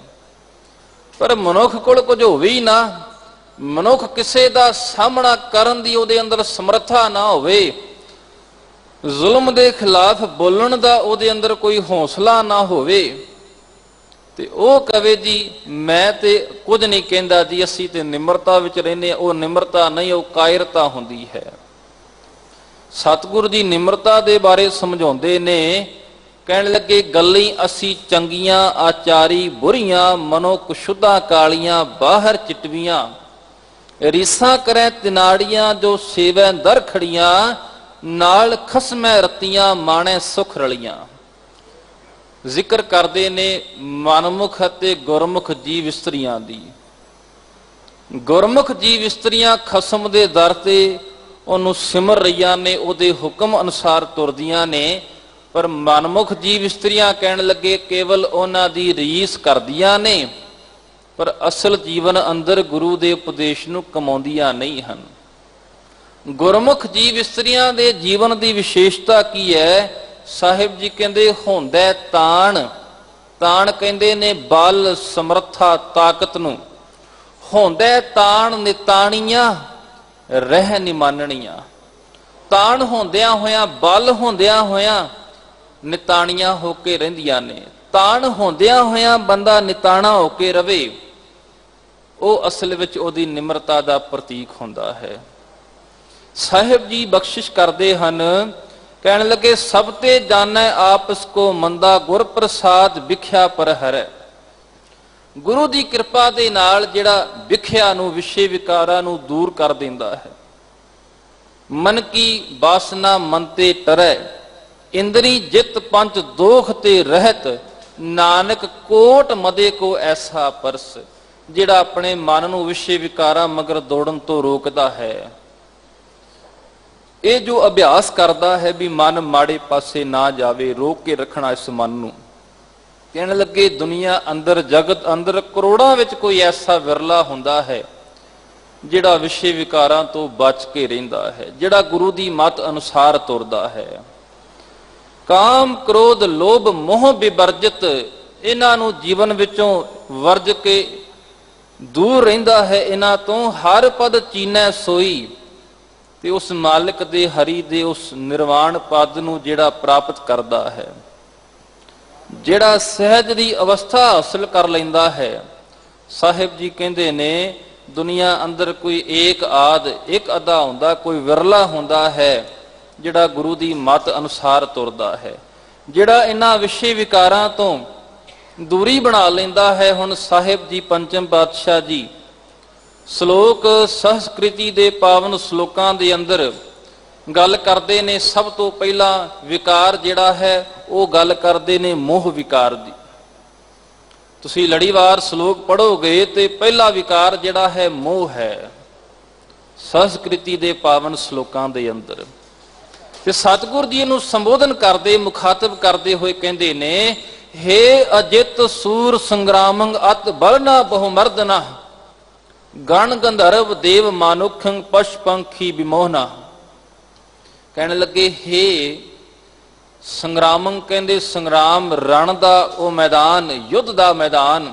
ਪਰ ਮਨੁੱਖ ਕੋਲ ਕੁਝ ਹੋਵੇ ਹੀ ਨਾ, ਮਨੁੱਖ ਕਿਸੇ ਦਾ ਸਾਹਮਣਾ ਕਰਨ ਦੀ ਉਹਦੇ ਅੰਦਰ ਸਮਰੱਥਾ ਨਾ ਹੋਵੇ, ਜ਼ੁਲਮ ਦੇ ਖਿਲਾਫ ਬੋਲਣ ਦਾ ਉਹਦੇ ਅੰਦਰ ਕੋਈ ਹੌਸਲਾ ਨਾ ਹੋਵੇ, ਤੇ ਉਹ ਕਵੇ ਜੀ ਮੈਂ ਤੇ ਕੁਝ ਨਹੀਂ ਕਹਿੰਦਾ ਜੀ, ਅਸੀਂ ਤੇ ਨਿਮਰਤਾ ਵਿੱਚ ਰਹਿੰਦੇ ਹਾਂ, ਉਹ ਨਿਮਰਤਾ ਨਹੀਂ, ਉਹ ਕਾਇਰਤਾ ਹੁੰਦੀ ਹੈ। ਸਤਿਗੁਰ ਦੀ ਨਿਮਰਤਾ ਦੇ ਬਾਰੇ ਸਮਝਾਉਂਦੇ ਨੇ, ਕਹਿਣ ਲੱਗੇ ਗੱਲੀ ਅਸੀਂ ਚੰਗੀਆਂ ਆਚਾਰੀ ਬੁਰੀਆਂ, ਮਨੋ ਕੁਸ਼ੁੱਧਾਂ ਕਾਲੀਆਂ ਬਾਹਰ ਚਿਟਵੀਆਂ, ਰੀਸਾਂ ਕਰੈ ਤਿਨਾੜੀਆਂ ਜੋ ਸੇਵੈ ਦਰ ਖੜੀਆਂ, ਨਾਲ ਖਸਮੈ ਰਤੀਆਂ ਮਾਣੈ ਸੁਖ ਰਲੀਆਂ। ਜ਼ਿਕਰ ਕਰਦੇ ਨੇ ਮਨਮੁਖ ਅਤੇ ਗੁਰਮੁਖ ਜੀਵ ਇਸਤਰੀਆਂ ਦੀ। ਗੁਰਮੁਖ ਜੀਵ ਇਸਤਰੀਆਂ ਖਸਮ ਦੇ ਦਰ ਤੇ ਉਹਨੂੰ ਸਿਮਰ ਰਹੀਆਂ ਨੇ, ਉਹਦੇ ਹੁਕਮ ਅਨੁਸਾਰ ਤੁਰਦੀਆਂ ਨੇ, ਪਰ ਮਨਮੁਖ ਜੀਵ ਇਸਤਰੀਆਂ ਕਹਿਣ ਲੱਗੇ ਕੇਵਲ ਉਹਨਾਂ ਦੀ ਰੀਸ ਕਰਦੀਆਂ ਨੇ, ਪਰ ਅਸਲ ਜੀਵਨ ਅੰਦਰ ਗੁਰੂ ਦੇ ਉਪਦੇਸ਼ ਨੂੰ ਕਮਾਉਂਦੀਆਂ ਨਹੀਂ ਹਨ। ਗੁਰਮੁਖ ਜੀਵ ਇਸਤਰੀਆਂ ਦੇ ਜੀਵਨ ਦੀ ਵਿਸ਼ੇਸ਼ਤਾ ਕੀ ਹੈ? ਸਾਹਿਬ ਜੀ ਕਹਿੰਦੇ ਹੁੰਦਾ ਤਾਣ। ਤਾਣ ਕਹਿੰਦੇ ਨੇ ਬਲ, ਸਮਰੱਥਾ, ਤਾਕਤ ਨੂੰ। ਹੁੰਦਾ ਤਾਣ ਨਿਤਾਣੀਆਂ, ਰਹਿ ਨਿਮਾਨਣੀਆਂ। ਤਾਣ ਹੁੰਦਿਆਂ ਹੋਇਆਂ, ਬਲ ਹੁੰਦਿਆਂ ਹੋਇਆਂ ਨਿਤਾਣੀਆਂ ਹੋ ਕੇ ਰਹਿੰਦੀਆਂ ਨੇ। ਤਾਣ ਹੁੰਦਿਆਂ ਹੋਇਆਂ ਬੰਦਾ ਨਿਤਾਣਾ ਹੋ ਕੇ ਰਵੇ, ਉਹ ਅਸਲ ਵਿੱਚ ਉਹਦੀ ਨਿਮਰਤਾ ਦਾ ਪ੍ਰਤੀਕ ਹੁੰਦਾ ਹੈ। ਸਾਹਿਬ ਜੀ ਬਖਸ਼ਿਸ਼ ਕਰਦੇ ਹਨ, ਕਹਿਣ ਲੱਗੇ ਸਭ ਤੇ ਜਾਣੈ ਆਪਸ ਕੋ ਮੰਦਾ, ਗੁਰ ਪ੍ਰਸਾਦ ਵਿਖਿਆ ਪਰ ਹਰੈ। ਗੁਰੂ ਦੀ ਕਿਰਪਾ ਦੇ ਨਾਲ ਜਿਹੜਾ ਵਿਖਿਆ ਨੂੰ, ਵਿਸ਼ੇ ਵਿਕਾਰਾਂ ਨੂੰ ਦੂਰ ਕਰ ਦਿੰਦਾ ਹੈ। ਮਨ ਕੀ ਬਾਸਨਾ ਮਨ ਤੇ ਟਰੈ, ਇੰਦਰੀ ਜਿਤ ਪੰਚ ਦੋਖ ਤੇ ਰਹਿਤ, ਨਾਨਕ ਕੋਟ ਮਦੇ ਕੋ ਐਸਾ ਪਰਸ। ਜਿਹੜਾ ਆਪਣੇ ਮਨ ਨੂੰ ਵਿਸ਼ੇ ਵਿਕਾਰਾਂ ਮਗਰ ਦੌੜਨ ਤੋਂ ਰੋਕਦਾ ਹੈ, ਇਹ ਜੋ ਅਭਿਆਸ ਕਰਦਾ ਹੈ ਵੀ ਮਨ ਮਾੜੇ ਪਾਸੇ ਨਾ ਜਾਵੇ, ਰੋਕ ਕੇ ਰੱਖਣਾ ਇਸ ਮਨ ਨੂੰ। ਕਹਿਣ ਲੱਗੇ ਦੁਨੀਆ ਅੰਦਰ, ਜਗਤ ਅੰਦਰ ਕਰੋੜਾਂ ਵਿੱਚ ਕੋਈ ਐਸਾ ਵਿਰਲਾ ਹੁੰਦਾ ਹੈ ਜਿਹੜਾ ਵਿਸ਼ੇ ਵਿਕਾਰਾਂ ਤੋਂ ਬਚ ਕੇ ਰਹਿੰਦਾ ਹੈ, ਜਿਹੜਾ ਗੁਰੂ ਦੀ ਮੱਤ ਅਨੁਸਾਰ ਤੁਰਦਾ ਹੈ। ਕਾਮ, ਕ੍ਰੋਧ, ਲੋਭ, ਮੋਹ ਵਿਵਰਜਿਤ, ਇਹਨਾਂ ਨੂੰ ਜੀਵਨ ਵਿੱਚੋਂ ਵਰਜ ਕੇ ਦੂਰ ਰਹਿੰਦਾ ਹੈ। ਇਹਨਾਂ ਤੋਂ ਹਰ ਪਦ ਚੀਨੈ ਸੋਈ, ਤੇ ਉਸ ਮਾਲਕ ਦੇ, ਹਰੀ ਦੇ ਉਸ ਨਿਰਵਾਣ ਪਦ ਨੂੰ ਜਿਹੜਾ ਪ੍ਰਾਪਤ ਕਰਦਾ ਹੈ, ਜਿਹੜਾ ਸਹਿਜ ਦੀ ਅਵਸਥਾ ਹਾਸਲ ਕਰ ਲੈਂਦਾ ਹੈ। ਸਾਹਿਬ ਜੀ ਕਹਿੰਦੇ ਨੇ ਦੁਨੀਆ ਅੰਦਰ ਕੋਈ ਏਕ ਆਦ, ਇੱਕ ਅੱਧਾ ਹੁੰਦਾ, ਕੋਈ ਵਿਰਲਾ ਹੁੰਦਾ ਹੈ ਜਿਹੜਾ ਗੁਰੂ ਦੀ ਮੱਤ ਅਨੁਸਾਰ ਤੁਰਦਾ ਹੈ, ਜਿਹੜਾ ਇਹਨਾਂ ਵਿਸ਼ੇ ਵਿਕਾਰਾਂ ਤੋਂ ਦੂਰੀ ਬਣਾ ਲੈਂਦਾ ਹੈ। ਹੁਣ ਸਾਹਿਬ ਜੀ ਪੰਚਮ ਪਾਤਸ਼ਾਹ ਜੀ ਸ਼ਲੋਕ ਸੰਸਕ੍ਰਿਤੀ ਦੇ ਪਾਵਨ ਸ਼ਲੋਕਾਂ ਦੇ ਅੰਦਰ ਗੱਲ ਕਰਦੇ ਨੇ। ਸਭ ਤੋਂ ਪਹਿਲਾਂ ਵਿਕਾਰ ਜਿਹੜਾ ਹੈ ਉਹ ਗੱਲ ਕਰਦੇ ਨੇ ਮੋਹ ਵਿਕਾਰ ਦੀ। ਤੁਸੀਂ ਲੜੀਵਾਰ ਸ਼ਲੋਕ ਪੜ੍ਹੋਗੇ ਤੇ ਪਹਿਲਾ ਵਿਕਾਰ ਜਿਹੜਾ ਹੈ ਮੋਹ ਹੈ, ਸੰਸਕ੍ਰਿਤੀ ਦੇ ਪਾਵਨ ਸ਼ਲੋਕਾਂ ਦੇ ਅੰਦਰ। ਤੇ ਸਤਿਗੁਰ ਜੀ ਨੂੰ ਸੰਬੋਧਨ ਕਰਦੇ, ਮੁਖਾਤਬ ਕਰਦੇ ਹੋਏ ਕਹਿੰਦੇ ਨੇ, ਹੇ ਅਜਿਤ ਸੂਰ ਸੰਗਰਾਮੰ ਅਤ ਬਲਨਾ ਬਹੁ ਮਰਦਨਾ, ਗਣ ਗੰਧਰਵ ਦੇਵ ਮਾਨੁਖੰ ਪਸ਼ ਪੰਖੀ ਵਿਮੋਹਨਾ। ਕਹਿਣ ਲੱਗੇ ਹੇ ਸੰਗਰਾਮੰ, ਕਹਿੰਦੇ ਸੰਗਰਾਮ ਰਣ ਦਾ ਉਹ ਮੈਦਾਨ, ਯੁੱਧ ਦਾ ਮੈਦਾਨ।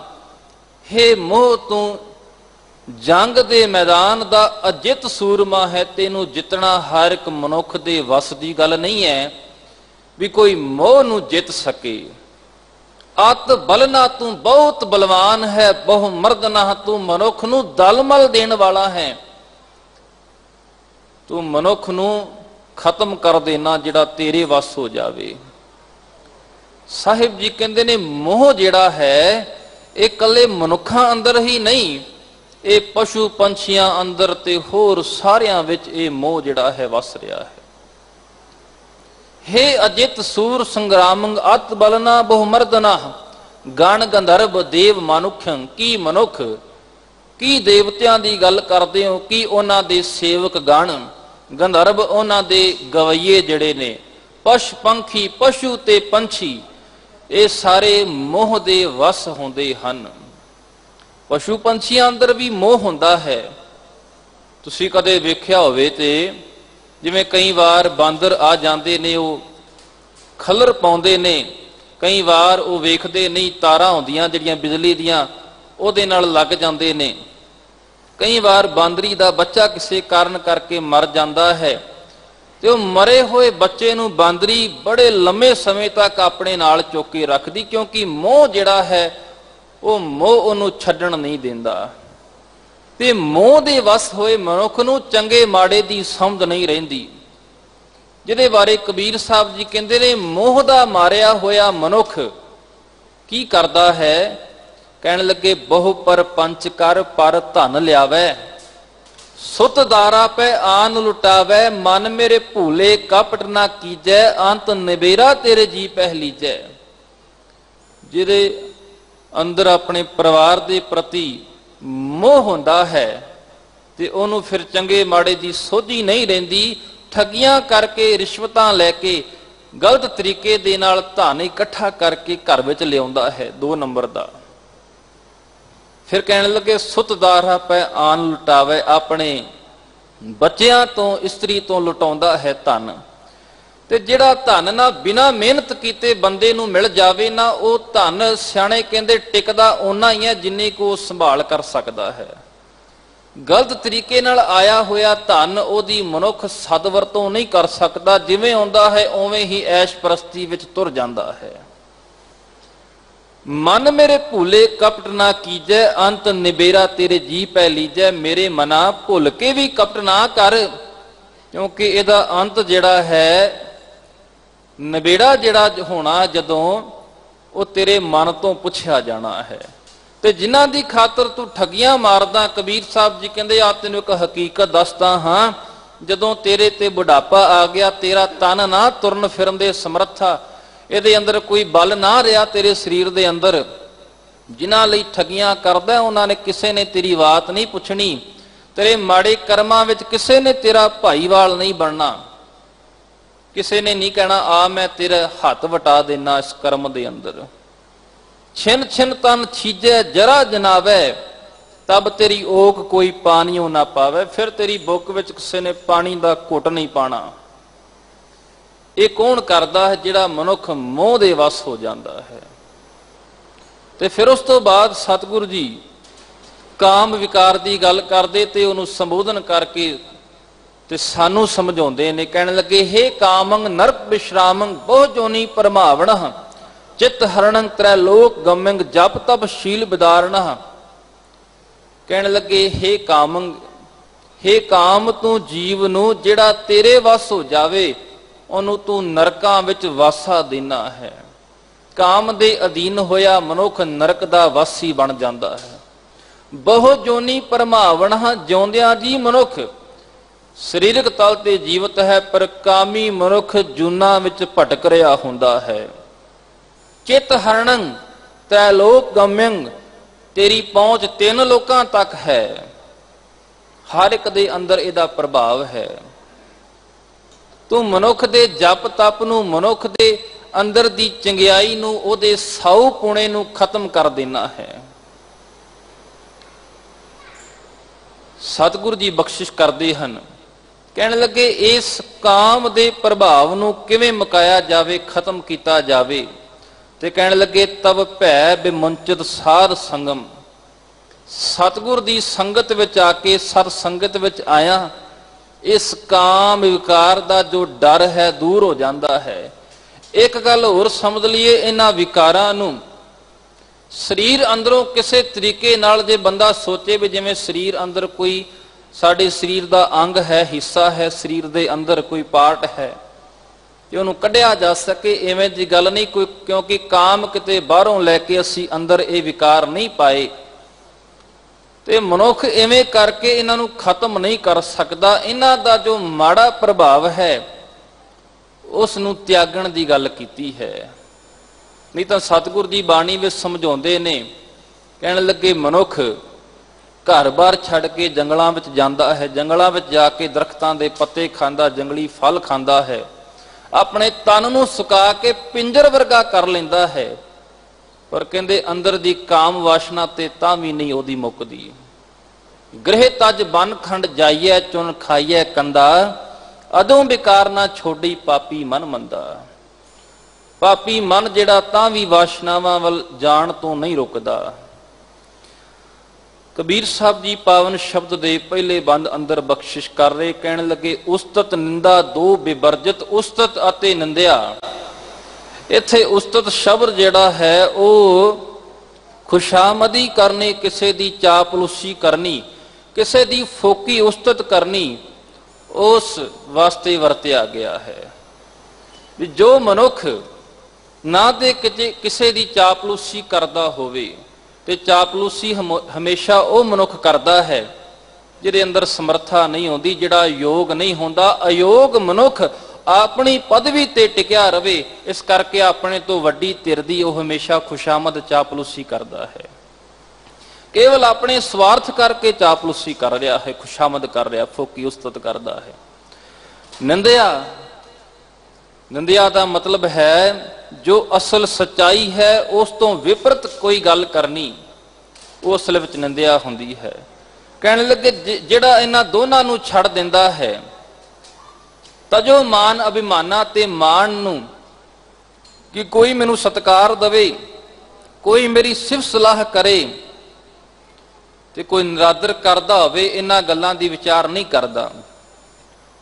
ਹੇ ਮੋਹ, ਤੂੰ ਜੰਗ ਦੇ ਮੈਦਾਨ ਦਾ ਅਜਿੱਤ ਸੂਰਮਾ ਹੈ, ਤੈਨੂੰ ਜਿੱਤਣਾ ਹਰ ਇੱਕ ਮਨੁੱਖ ਦੇ ਵੱਸ ਦੀ ਗੱਲ ਨਹੀਂ ਹੈ ਵੀ ਕੋਈ ਮੋਹ ਨੂੰ ਜਿੱਤ ਸਕੇ। ਅਤ ਬਲਨਾ ਤੂੰ ਬਹੁਤ ਬਲਵਾਨ ਹੈ, ਬਹੁ ਮਰਦਨਾ ਤੂੰ ਮਨੁੱਖ ਨੂੰ ਦਲਮਲ ਦੇਣ ਵਾਲਾ ਹੈ। ਤੂੰ ਮਨੁੱਖ ਨੂੰ ਖਤਮ ਕਰ ਦੇਣਾ ਜਿਹੜਾ ਤੇਰੇ ਵੱਸ ਹੋ ਜਾਵੇ। ਸਾਹਿਬ ਜੀ ਕਹਿੰਦੇ ਨੇ ਮੋਹ ਜਿਹੜਾ ਹੈ ਇਹ ਇਕੱਲੇ ਮਨੁੱਖਾਂ ਅੰਦਰ ਹੀ ਨਹੀਂ, ਇਹ ਪਸ਼ੂ ਪੰਛੀਆਂ ਅੰਦਰ ਤੇ ਹੋਰ ਸਾਰਿਆਂ ਵਿੱਚ ਇਹ ਮੋਹ ਜਿਹੜਾ ਹੈ ਵਸ ਰਿਹਾ ਹੈ। ਹੇ ਅਜਿਤ ਸੂਰ ਸੰਗਰਾਮੰ ਅਤ ਬਲਨਾ ਬਹੁ ਮਰਦਨਾ, ਗਣ ਗੰਧਰਵ ਦੇਵ ਮਨੁੱਖੰ। ਕੀ ਮਨੁੱਖ ਕੀ ਦੇਵਤਿਆਂ ਦੀ ਗੱਲ ਕਰਦੇ ਹੋ, ਕੀ ਉਹਨਾਂ ਦੇ ਸੇਵਕ ਗਣ, ਗੰਧਰਵ ਉਹਨਾਂ ਦੇ ਗਵਈਏ ਜਿਹੜੇ ਨੇ, ਪਸ਼ ਪੰਖੀ ਪਸ਼ੂ ਤੇ ਪੰਛੀ, ਇਹ ਸਾਰੇ ਮੋਹ ਦੇ ਵਸ ਹੁੰਦੇ ਹਨ। ਪਸ਼ੂ ਪੰਛੀਆਂ ਅੰਦਰ ਵੀ ਮੋਹ ਹੁੰਦਾ ਹੈ। ਤੁਸੀਂ ਕਦੇ ਵੇਖਿਆ ਹੋਵੇ ਤੇ ਜਿਵੇਂ ਕਈ ਵਾਰ ਬਾਂਦਰ ਆ ਜਾਂਦੇ ਨੇ, ਉਹ ਖੱਲਰ ਪਾਉਂਦੇ ਨੇ, ਕਈ ਵਾਰ ਉਹ ਵੇਖਦੇ ਨਹੀਂ ਤਾਰਾਂ ਹੁੰਦੀਆਂ ਜਿਹੜੀਆਂ ਬਿਜਲੀ ਦੀਆਂ ਉਹਦੇ ਨਾਲ ਲੱਗ ਜਾਂਦੇ ਨੇ। ਕਈ ਵਾਰ ਬਾਂਦਰੀ ਦਾ ਬੱਚਾ ਕਿਸੇ ਕਾਰਨ ਕਰਕੇ ਮਰ ਜਾਂਦਾ ਹੈ ਤੇ ਉਹ ਮਰੇ ਹੋਏ ਬੱਚੇ ਨੂੰ ਬਾਂਦਰੀ ਬੜੇ ਲੰਮੇ ਸਮੇਂ ਤੱਕ ਆਪਣੇ ਨਾਲ ਚੁੱਕ ਕੇ ਰੱਖਦੀ, ਕਿਉਂਕਿ ਮੋਹ ਜਿਹੜਾ ਹੈ ਉਹ ਮੋਹ ਉਹਨੂੰ ਛੱਡਣ ਨਹੀਂ ਦਿੰਦਾ। ਤੇ ਮੋਹ ਦੇ ਵਸ ਹੋਏ ਮਨੁੱਖ ਨੂੰ ਚੰਗੇ ਮਾੜੇ ਦੀ ਸਮਝ ਨਹੀਂ ਰਹਿੰਦੀ, ਜਿਹਦੇ ਬਾਰੇ ਕਬੀਰ ਸਾਹਿਬ ਜੀ ਕਹਿੰਦੇ ਨੇ ਮੋਹ ਦਾ ਮਾਰਿਆ ਹੋਇਆ ਮਨੁੱਖ ਕੀ ਕਰਦਾ ਹੈ। ਕਹਿਣ ਲੱਗੇ ਬਹੁ ਪਰ ਪੰਚ ਕਰ ਪਰ ਧਨ ਲਿਆਵੈ, ਸੁਤ ਦਾਰਾ ਪੈ ਆਨ ਲੁਟਾਵੈ, ਮਨ ਮੇਰੇ ਭੂਲੇ ਕਪਟ ਨਾ ਕੀਜੈ, ਅੰਤ ਨਿਬੇਰਾ ਤੇਰੇ ਜੀ ਪਹਿਲੀਜੈ। ਜਿਹਦੇ ਅੰਦਰ ਆਪਣੇ ਪਰਿਵਾਰ ਦੇ ਪ੍ਰਤੀ ਮੋਹ ਹੁੰਦਾ ਹੈ ਤੇ ਉਹਨੂੰ ਫਿਰ ਚੰਗੇ ਮਾੜੇ ਦੀ ਸੋਝੀ ਨਹੀਂ ਰਹਿੰਦੀ, ਠੱਗੀਆਂ ਕਰਕੇ ਰਿਸ਼ਵਤਾਂ ਲੈ ਕੇ ਗਲਤ ਤਰੀਕੇ ਦੇ ਨਾਲ ਧਨ ਇਕੱਠਾ ਕਰਕੇ ਘਰ ਵਿੱਚ ਲਿਆਉਂਦਾ ਹੈ 2 ਨੰਬਰ ਦਾ। ਫਿਰ ਕਹਿਣ ਲੱਗੇ ਸੁੱਤਦਾਰਾ ਪੈ ਆਨ ਲੁਟਾਵੇ, ਆਪਣੇ ਬੱਚਿਆਂ ਤੋਂ ਇਸਤਰੀ ਤੋਂ ਲੁਟਾਉਂਦਾ ਹੈ ਧਨ। ਤੇ ਜਿਹੜਾ ਧਨ ਨਾ ਬਿਨਾਂ ਮਿਹਨਤ ਕੀਤੇ ਬੰਦੇ ਨੂੰ ਮਿਲ ਜਾਵੇ ਨਾ, ਉਹ ਧਨ ਸਿਆਣੇ ਕਹਿੰਦੇ ਟਿਕਦਾ ਓਨਾ ਹੀ ਹੈ ਜਿੰਨੀ ਕੋ ਸੰਭਾਲ ਕਰ ਸਕਦਾ ਹੈ। ਗਲਤ ਤਰੀਕੇ ਨਾਲ ਆਇਆ ਹੋਇਆ ਧਨ ਉਹਦੀ ਮਨੁੱਖ ਸਦਵਰਤੋਂ ਨਹੀਂ ਕਰ ਸਕਦਾ, ਜਿਵੇਂ ਆਉਂਦਾ ਹੈ ਉਵੇਂ ਹੀ ਐਸ਼ ਪ੍ਰਸਤੀ ਵਿੱਚ ਤੁਰ ਜਾਂਦਾ ਹੈ। ਮਨ ਮੇਰੇ ਭੁੱਲੇ ਕਪਟ ਨਾ ਕੀਜੈ, ਅੰਤ ਨਿਬੇਰਾ ਤੇਰੇ ਜੀ ਪੈ ਲੀਜੈ। ਮੇਰੇ ਮਨਾ ਭੁੱਲ ਕੇ ਵੀ ਕਪਟ ਨਾ ਕਰ, ਕਿਉਂਕਿ ਇਹਦਾ ਅੰਤ ਜਿਹੜਾ ਹੈ ਨਿਬੇੜਾ ਜਿਹੜਾ ਹੋਣਾ ਜਦੋਂ ਉਹ ਤੇਰੇ ਮਨ ਤੋਂ ਪੁੱਛਿਆ ਜਾਣਾ ਹੈ। ਤੇ ਜਿਨ੍ਹਾਂ ਦੀ ਖਾਤਰ ਤੂੰ ਠੱਗੀਆਂ ਮਾਰਦਾ, ਕਬੀਰ ਸਾਹਿਬ ਜੀ ਕਹਿੰਦੇ ਆ ਤੈਨੂੰ ਇੱਕ ਹਕੀਕਤ ਦੱਸਦਾ ਹਾਂ, ਜਦੋਂ ਤੇਰੇ ਤੇ ਬੁਢਾਪਾ ਆ ਗਿਆ, ਤੇਰਾ ਤਨ ਨਾ ਤੁਰਨ ਫਿਰਨ ਦੇ ਸਮਰੱਥਾ, ਇਹਦੇ ਅੰਦਰ ਕੋਈ ਬਲ ਨਾ ਰਿਹਾ ਤੇਰੇ ਸਰੀਰ ਦੇ ਅੰਦਰ, ਜਿਨ੍ਹਾਂ ਲਈ ਠੱਗੀਆਂ ਕਰਦਾ ਉਹਨਾਂ ਨੇ ਕਿਸੇ ਨੇ ਤੇਰੀ ਬਾਤ ਨਹੀਂ ਪੁੱਛਣੀ, ਤੇਰੇ ਮਾੜੇ ਕਰਮਾਂ ਵਿੱਚ ਕਿਸੇ ਨੇ ਤੇਰਾ ਭਾਈਵਾਲ ਨਹੀਂ ਬਣਨਾ, ਕਿਸੇ ਨੇ ਨਹੀਂ ਕਹਿਣਾ ਆ ਮੈਂ ਤੇਰਾ ਹੱਥ ਵਟਾ ਦੇਣਾ ਇਸ ਕਰਮ ਦੇ ਅੰਦਰ। ਛਿਨ ਛਿਨ ਤਨ ਛੀਜੈ ਜਰਾ ਜਨਾਵੈ, ਤਬ ਤੇਰੀ ਓਕ ਕੋਈ ਪਾਣੀਓ ਨਾ ਪਾਵੇ। ਫਿਰ ਤੇਰੀ ਬੁੱਕ ਵਿੱਚ ਕਿਸੇ ਨੇ ਪਾਣੀ ਦਾ ਘੁੱਟ ਨਹੀਂ ਪਾਣਾ। ਇਹ ਕੌਣ ਕਰਦਾ ਹੈ? ਜਿਹੜਾ ਮਨੁੱਖ ਮੋਹ ਦੇ ਵਸ ਹੋ ਜਾਂਦਾ ਹੈ। ਤੇ ਫਿਰ ਉਸ ਤੋਂ ਬਾਅਦ ਸਤਿਗੁਰੂ ਜੀ ਕਾਮ ਵਿਕਾਰ ਦੀ ਗੱਲ ਕਰਦੇ ਤੇ ਉਹਨੂੰ ਸੰਬੋਧਨ ਕਰਕੇ ਤੇ ਸਾਨੂੰ ਸਮਝਾਉਂਦੇ ਨੇ। ਕਹਿਣ ਲੱਗੇ ਹੇ ਕਾਮੰ ਨਰਕ ਵਿਸ਼ਰਾਮੰ ਬਹੁ ਜੋਨੀ ਪਰਮਾਵਣ, ਚਿਤ ਹਰਣੰ ਤ੍ਰੈ ਲੋਕ ਗਮੰਗ ਜਪ ਤਪ ਸ਼ੀਲ ਬਿਦਾਰਣ। ਕਹਿਣ ਲੱਗੇ ਹੇ ਕਾਮੰ, ਹੇ ਕਾਮ ਤੂੰ ਜੀਵ ਨੂੰ ਜਿਹੜਾ ਤੇਰੇ ਵਸ ਹੋ ਜਾਵੇ ਉਹਨੂੰ ਤੂੰ ਨਰਕਾਂ ਵਿੱਚ ਵਾਸਾ ਦੇਣਾ ਹੈ। ਕਾਮ ਦੇ ਅਧੀਨ ਹੋਇਆ ਮਨੁੱਖ ਨਰਕ ਦਾ ਵਾਸੀ ਬਣ ਜਾਂਦਾ ਹੈ। ਬਹੁ ਜੋਨੀ ਪਰਮਾਵਣ, ਜਿਉਂਦਿਆਂ ਜੀ ਮਨੁੱਖ ਸਰੀਰਕ ਤਲ ਤੇ ਜੀਵਤ ਹੈ, ਪਰ ਕਾਮੀ ਮਨੁੱਖ ਜੂਨਾਂ ਵਿੱਚ ਭਟਕ ਰਿਹਾ ਹੁੰਦਾ ਹੈ। ਚਿਤ ਹਰਣੰ ਤੈ ਲੋਕ ਗਮਯੰ, ਤੇਰੀ ਪਹੁੰਚ 3 ਲੋਕਾਂ ਤੱਕ ਹੈ। ਹਰ ਇੱਕ ਦੇ ਅੰਦਰ ਇਹਦਾ ਪ੍ਰਭਾਵ ਹੈ। ਤੂੰ ਮਨੁੱਖ ਦੇ ਜਪ ਤਪ ਨੂੰ, ਮਨੁੱਖ ਦੇ ਅੰਦਰ ਦੀ ਚੰਗਿਆਈ ਨੂੰ, ਉਹਦੇ ਸਾਊ ਪੁਣੇ ਨੂੰ ਖਤਮ ਕਰ ਦੇਣਾ ਹੈ। ਸਤਿਗੁਰੂ ਜੀ ਬਖਸ਼ਿਸ਼ ਕਰਦੇ ਹਨ। ਕਹਿਣ ਲੱਗੇ ਇਸ ਕਾਮ ਦੇ ਪ੍ਰਭਾਵ ਨੂੰ ਕਿਵੇਂ ਮੁਕਾਇਆ ਜਾਵੇ, ਖਤਮ ਕੀਤਾ ਜਾਵੇ। ਤੇ ਕਹਿਣ ਲੱਗੇ ਤਬ ਭੈ ਬਿਮੁੰਚਿਤ ਸਾਧ ਸੰਗਮ, ਸਤਿਗੁਰ ਦੀ ਸੰਗਤ ਵਿੱਚ ਆ ਕੇ, ਸਤ ਸੰਗਤ ਵਿੱਚ ਆਇਆ, ਇਸ ਕਾਮ ਵਿਕਾਰ ਦਾ ਜੋ ਡਰ ਹੈ ਦੂਰ ਹੋ ਜਾਂਦਾ ਹੈ। ਇੱਕ ਗੱਲ ਹੋਰ ਸਮਝ ਲਈਏ, ਇਹਨਾਂ ਵਿਕਾਰਾਂ ਨੂੰ ਸਰੀਰ ਅੰਦਰੋਂ ਕਿਸੇ ਤਰੀਕੇ ਨਾਲ ਜੇ ਬੰਦਾ ਸੋਚੇ ਵੀ ਜਿਵੇਂ ਸਰੀਰ ਅੰਦਰ ਕੋਈ ਸਾਡੇ ਸਰੀਰ ਦਾ ਅੰਗ ਹੈ, ਹਿੱਸਾ ਹੈ, ਸਰੀਰ ਦੇ ਅੰਦਰ ਕੋਈ ਪਾਰਟ ਹੈ ਕਿ ਉਹਨੂੰ ਕੱਢਿਆ ਜਾ ਸਕੇ, ਇਵੇਂ ਦੀ ਗੱਲ ਨਹੀਂ ਕੋਈ, ਕਿਉਂਕਿ ਕਾਮ ਕਿਤੇ ਬਾਹਰੋਂ ਲੈ ਕੇ ਅਸੀਂ ਅੰਦਰ ਇਹ ਵਿਕਾਰ ਨਹੀਂ ਪਾਏ ਤੇ ਮਨੁੱਖ ਇਵੇਂ ਕਰਕੇ ਇਹਨਾਂ ਨੂੰ ਖਤਮ ਨਹੀਂ ਕਰ ਸਕਦਾ। ਇਹਨਾਂ ਦਾ ਜੋ ਮਾੜਾ ਪ੍ਰਭਾਵ ਹੈ ਉਸ ਨੂੰ ਤਿਆਗਣ ਦੀ ਗੱਲ ਕੀਤੀ ਹੈ। ਨਹੀਂ ਤਾਂ ਸਤਿਗੁਰ ਦੀ ਬਾਣੀ ਵਿੱਚ ਸਮਝਾਉਂਦੇ ਨੇ, ਕਹਿਣ ਲੱਗੇ ਮਨੁੱਖ ਘਰ-ਬਾਰ ਛੱਡ ਕੇ ਜੰਗਲਾਂ ਵਿੱਚ ਜਾਂਦਾ ਹੈ, ਜੰਗਲਾਂ ਵਿੱਚ ਜਾ ਕੇ ਦਰਖਤਾਂ ਦੇ ਪੱਤੇ ਖਾਂਦਾ, ਜੰਗਲੀ ਫਲ ਖਾਂਦਾ ਹੈ, ਆਪਣੇ ਤਨ ਨੂੰ ਸੁਕਾ ਕੇ ਪਿੰਜਰ ਵਰਗਾ ਕਰ ਲੈਂਦਾ ਹੈ, ਪਰ ਕਹਿੰਦੇ ਅੰਦਰ ਦੀ ਕਾਮ ਵਾਸ਼ਨਾ ਤੇ ਤਾਂ ਵੀ ਨਹੀਂ ਉਹਦੀ ਮੁੱਕਦੀ। ਗ੍ਰਹਿ ਤਜ ਬਨ ਖੰਡ ਜਾਈਐ ਚੁਨ ਖਾਈਐ ਕੰਦਾ, ਅਦੋਂ ਵਿਕਾਰ ਨਾ ਛੋੜੀ ਪਾਪੀ ਮਨ ਮੰਦਾ। ਪਾਪੀ ਮਨ ਜਿਹੜਾ ਤਾਂ ਵੀ ਵਾਸ਼ਨਾਵਾਂ ਵੱਲ ਜਾਣ ਤੋਂ ਨਹੀਂ ਰੁਕਦਾ। ਕਬੀਰ ਸਾਹਿਬ ਜੀ ਪਾਵਨ ਸ਼ਬਦ ਦੇ ਪਹਿਲੇ ਬੰਦ ਅੰਦਰ ਬਖਸ਼ਿਸ਼ ਕਰ ਰਹੇ, ਕਹਿਣ ਲੱਗੇ ਉਸਤਤ ਨਿੰਦਾ ਦੋ ਬਿਵਰਜਿਤ, ਉਸਤਤ ਅਤੇ ਨਿੰਦਿਆ। ਇੱਥੇ ਉਸਤਤ ਸ਼ਬਦ ਜਿਹੜਾ ਹੈ ਉਹ ਖੁਸ਼ਾਮਦੀ ਕਰਨੀ, ਕਿਸੇ ਦੀ ਚਾਪਲੂਸੀ ਕਰਨੀ, ਕਿਸੇ ਦੀ ਫੋਕੀ ਉਸਤਤ ਕਰਨੀ, ਉਸ ਵਾਸਤੇ ਵਰਤਿਆ ਗਿਆ ਹੈ। ਵੀ ਜੋ ਮਨੁੱਖ ਨਾ ਤੇ ਕਿਸੇ ਦੀ ਚਾਪਲੂਸੀ ਕਰਦਾ ਹੋਵੇ, ਤੇ ਚਾਪਲੂਸੀ ਹਮੇਸ਼ਾ ਉਹ ਮਨੁੱਖ ਕਰਦਾ ਹੈ ਜਿਹਦੇ ਅੰਦਰ ਸਮਰੱਥਾ ਨਹੀਂ ਹੁੰਦੀ, ਜਿਹੜਾ ਯੋਗ ਨਹੀਂ ਹੁੰਦਾ। ਅਯੋਗ ਮਨੁੱਖ ਆਪਣੀ ਪਦਵੀ ਤੇ ਟਿਕਿਆ ਰਵੇ, ਇਸ ਕਰਕੇ ਆਪਣੇ ਤੋਂ ਵੱਡੀ ਧਿਰ ਦੀ ਉਹ ਹਮੇਸ਼ਾ ਖੁਸ਼ਾਮਦ ਚਾਪਲੂਸੀ ਕਰਦਾ ਹੈ। ਕੇਵਲ ਆਪਣੇ ਸਵਾਰਥ ਕਰਕੇ ਚਾਪਲੂਸੀ ਕਰ ਰਿਹਾ ਹੈ, ਖੁਸ਼ਾਮਦ ਕਰ ਰਿਹਾ, ਫੋਕੀ ਉਸਤਤ ਕਰਦਾ ਹੈ। ਨਿੰਦਿਆ, ਨਿੰਦਿਆ ਦਾ ਮਤਲਬ ਹੈ ਜੋ ਅਸਲ ਸੱਚਾਈ ਹੈ ਉਸ ਤੋਂ ਵਿਪਰਤ ਕੋਈ ਗੱਲ ਕਰਨੀ, ਉਹ ਅਸਲ ਵਿੱਚ ਨਿੰਦਿਆ ਹੁੰਦੀ ਹੈ। ਕਹਿਣ ਲੱਗੇ ਜਿਹੜਾ ਇਹਨਾਂ ਦੋਨਾਂ ਨੂੰ ਛੱਡ ਦਿੰਦਾ ਹੈ, ਤਜੋ ਮਾਨ ਅਭਿਮਾਨਾ ਤੇ ਮਾਣ ਨੂੰ, ਕਿ ਕੋਈ ਮੈਨੂੰ ਸਤਿਕਾਰ ਦੇਵੇ, ਕੋਈ ਮੇਰੀ ਸਿਫਤ ਸਲਾਹ ਕਰੇ, ਤੇ ਕੋਈ ਨਿਰਾਦਰ ਕਰਦਾ ਹੋਵੇ, ਇਹਨਾਂ ਗੱਲਾਂ ਦੀ ਵਿਚਾਰ ਨਹੀਂ ਕਰਦਾ।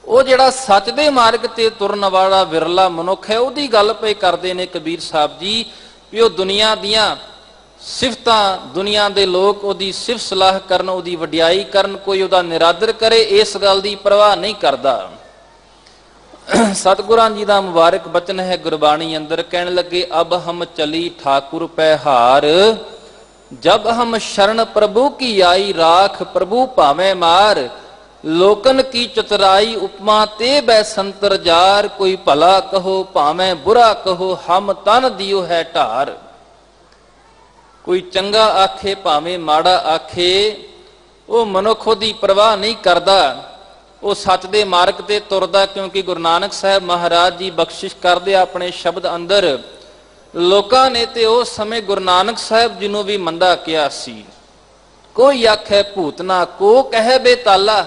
ਉਹ ਜਿਹੜਾ ਸੱਚ ਦੇ ਮਾਰਗ ਤੇ ਤੁਰਨ ਵਾਲਾ ਵਿਰਲਾ ਮਨੁੱਖ ਹੈ, ਉਹਦੀ ਗੱਲ ਪਏ ਕਰਦੇ ਨੇ ਕਬੀਰ ਸਾਹਿਬ ਜੀ, ਵੀ ਉਹ ਦੁਨੀਆ ਦੀਆਂ ਸਿਫਤਾਂ, ਦੁਨੀਆ ਦੇ ਲੋਕ ਉਹਦੀ ਸਿਫਤ ਸਲਾਹ ਕਰਨ, ਉਹਦੀ ਵਡਿਆਈ ਕਰਨ, ਕੋਈ ਉਹਦਾ ਨਿਰਾਦਰ ਕਰੇ, ਇਸ ਗੱਲ ਦੀ ਪਰਵਾਹ ਨਹੀਂ ਕਰਦਾ। ਸਤਿਗੁਰਾਂ ਜੀ ਦਾ ਮੁਬਾਰਕ ਬਚਨ ਹੈ ਗੁਰਬਾਣੀ ਅੰਦਰ, ਕਹਿਣ ਲੱਗੇ ਅਬ ਹਮ ਚਲੀ ਠਾਕੁਰ ਪੈ ਹਾਰ, ਜਬ ਹਮ ਸ਼ਰਨ ਪ੍ਰਭੂ ਕੀ ਆਈ, ਰਾਖ ਪ੍ਰਭੂ ਭਾਵੇਂ ਮਾਰ, ਲੋਕਨ ਕੀ ਚਤੁਰਾਈ ਉਪਮਾ ਤੇ ਬੈ ਸੰਤਰ ਜਾਰ, ਕੋਈ ਭਲਾ ਕਹੋ ਭਾਵੇਂ ਬੁਰਾ ਕਹੋ, ਹਮ ਤਨ ਦਿਓ ਹੈ ਢਾਰ। ਕੋਈ ਚੰਗਾ ਆਖੇ ਭਾਵੇਂ ਮਾੜਾ ਆਖੇ, ਉਹ ਮਨੁੱਖ ਦੀ ਪਰਵਾਹ ਨਹੀਂ ਕਰਦਾ, ਉਹ ਸੱਚ ਦੇ ਮਾਰਗ ਤੇ ਤੁਰਦਾ। ਕਿਉਂਕਿ ਗੁਰੂ ਨਾਨਕ ਸਾਹਿਬ ਮਹਾਰਾਜ ਜੀ ਬਖਸ਼ਿਸ਼ ਕਰਦੇ ਆਪਣੇ ਸ਼ਬਦ ਅੰਦਰ, ਲੋਕਾਂ ਨੇ ਤੇ ਉਸ ਸਮੇਂ ਗੁਰੂ ਨਾਨਕ ਸਾਹਿਬ ਜੀ ਨੂੰ ਵੀ ਮੰਦਾ ਕਿਹਾ ਸੀ। ਕੋਈ ਆਖੇ ਭੂਤਨਾ, ਕੋ ਕਹੇ ਬੇਤਾਲਾ,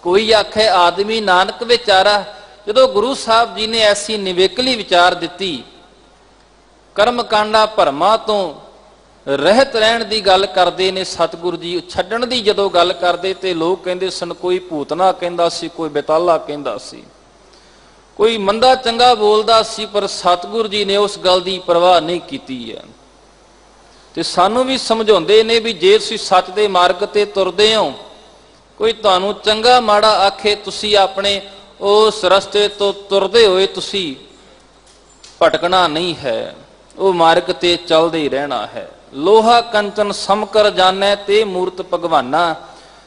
ਕੋਈ ਆਖੇ ਆਦਮੀ ਨਾਨਕ ਵਿਚਾਰਾ। ਜਦੋਂ ਗੁਰੂ ਸਾਹਿਬ ਜੀ ਨੇ ਐਸੀ ਨਿਵੇਕਲੀ ਵਿਚਾਰ ਦਿੱਤੀ, ਕਰਮ ਕਾਂਡਾ ਭਰਮਾਂ ਤੋਂ ਰਹਿਤ ਰਹਿਣ ਦੀ ਗੱਲ ਕਰਦੇ ਨੇ ਸਤਿਗੁਰੂ ਜੀ, ਛੱਡਣ ਦੀ ਜਦੋਂ ਗੱਲ ਕਰਦੇ ਤੇ ਲੋਕ ਕਹਿੰਦੇ ਸਨ ਕੋਈ ਭੂਤਨਾ ਕਹਿੰਦਾ ਸੀ, ਕੋਈ ਬੇਤਾਲਾ ਕਹਿੰਦਾ ਸੀ, ਕੋਈ ਮੰਦਾ ਚੰਗਾ ਬੋਲਦਾ ਸੀ, ਪਰ ਸਤਿਗੁਰੂ ਜੀ ਨੇ ਉਸ ਗੱਲ ਦੀ ਪਰਵਾਹ ਨਹੀਂ ਕੀਤੀ ਹੈ। ਤੇ ਸਾਨੂੰ ਵੀ ਸਮਝਾਉਂਦੇ ਨੇ ਵੀ ਜੇ ਤੁਸੀਂ ਸੱਚ ਦੇ ਮਾਰਗ ਤੇ ਤੁਰਦੇ ਹੋ, ਕੋਈ ਤੁਹਾਨੂੰ ਚੰਗਾ ਮਾੜਾ ਆਖੇ, ਤੁਸੀਂ ਆਪਣੇ ਉਸ ਰਸਤੇ ਤੋਂ ਤੁਰਦੇ ਹੋਏ ਤੁਸੀਂ ਭਟਕਣਾ ਨਹੀਂ ਹੈ, ਉਹ ਮਾਰਗ ਤੇ ਚੱਲਦੇ ਹੀ ਰਹਿਣਾ ਹੈ। ਲੋਹਾ ਕੰਚਨ ਸਮਕਰ ਜਾਣੈ ਤੇ ਮੂਰਤ ਭਗਵਾਨਾ,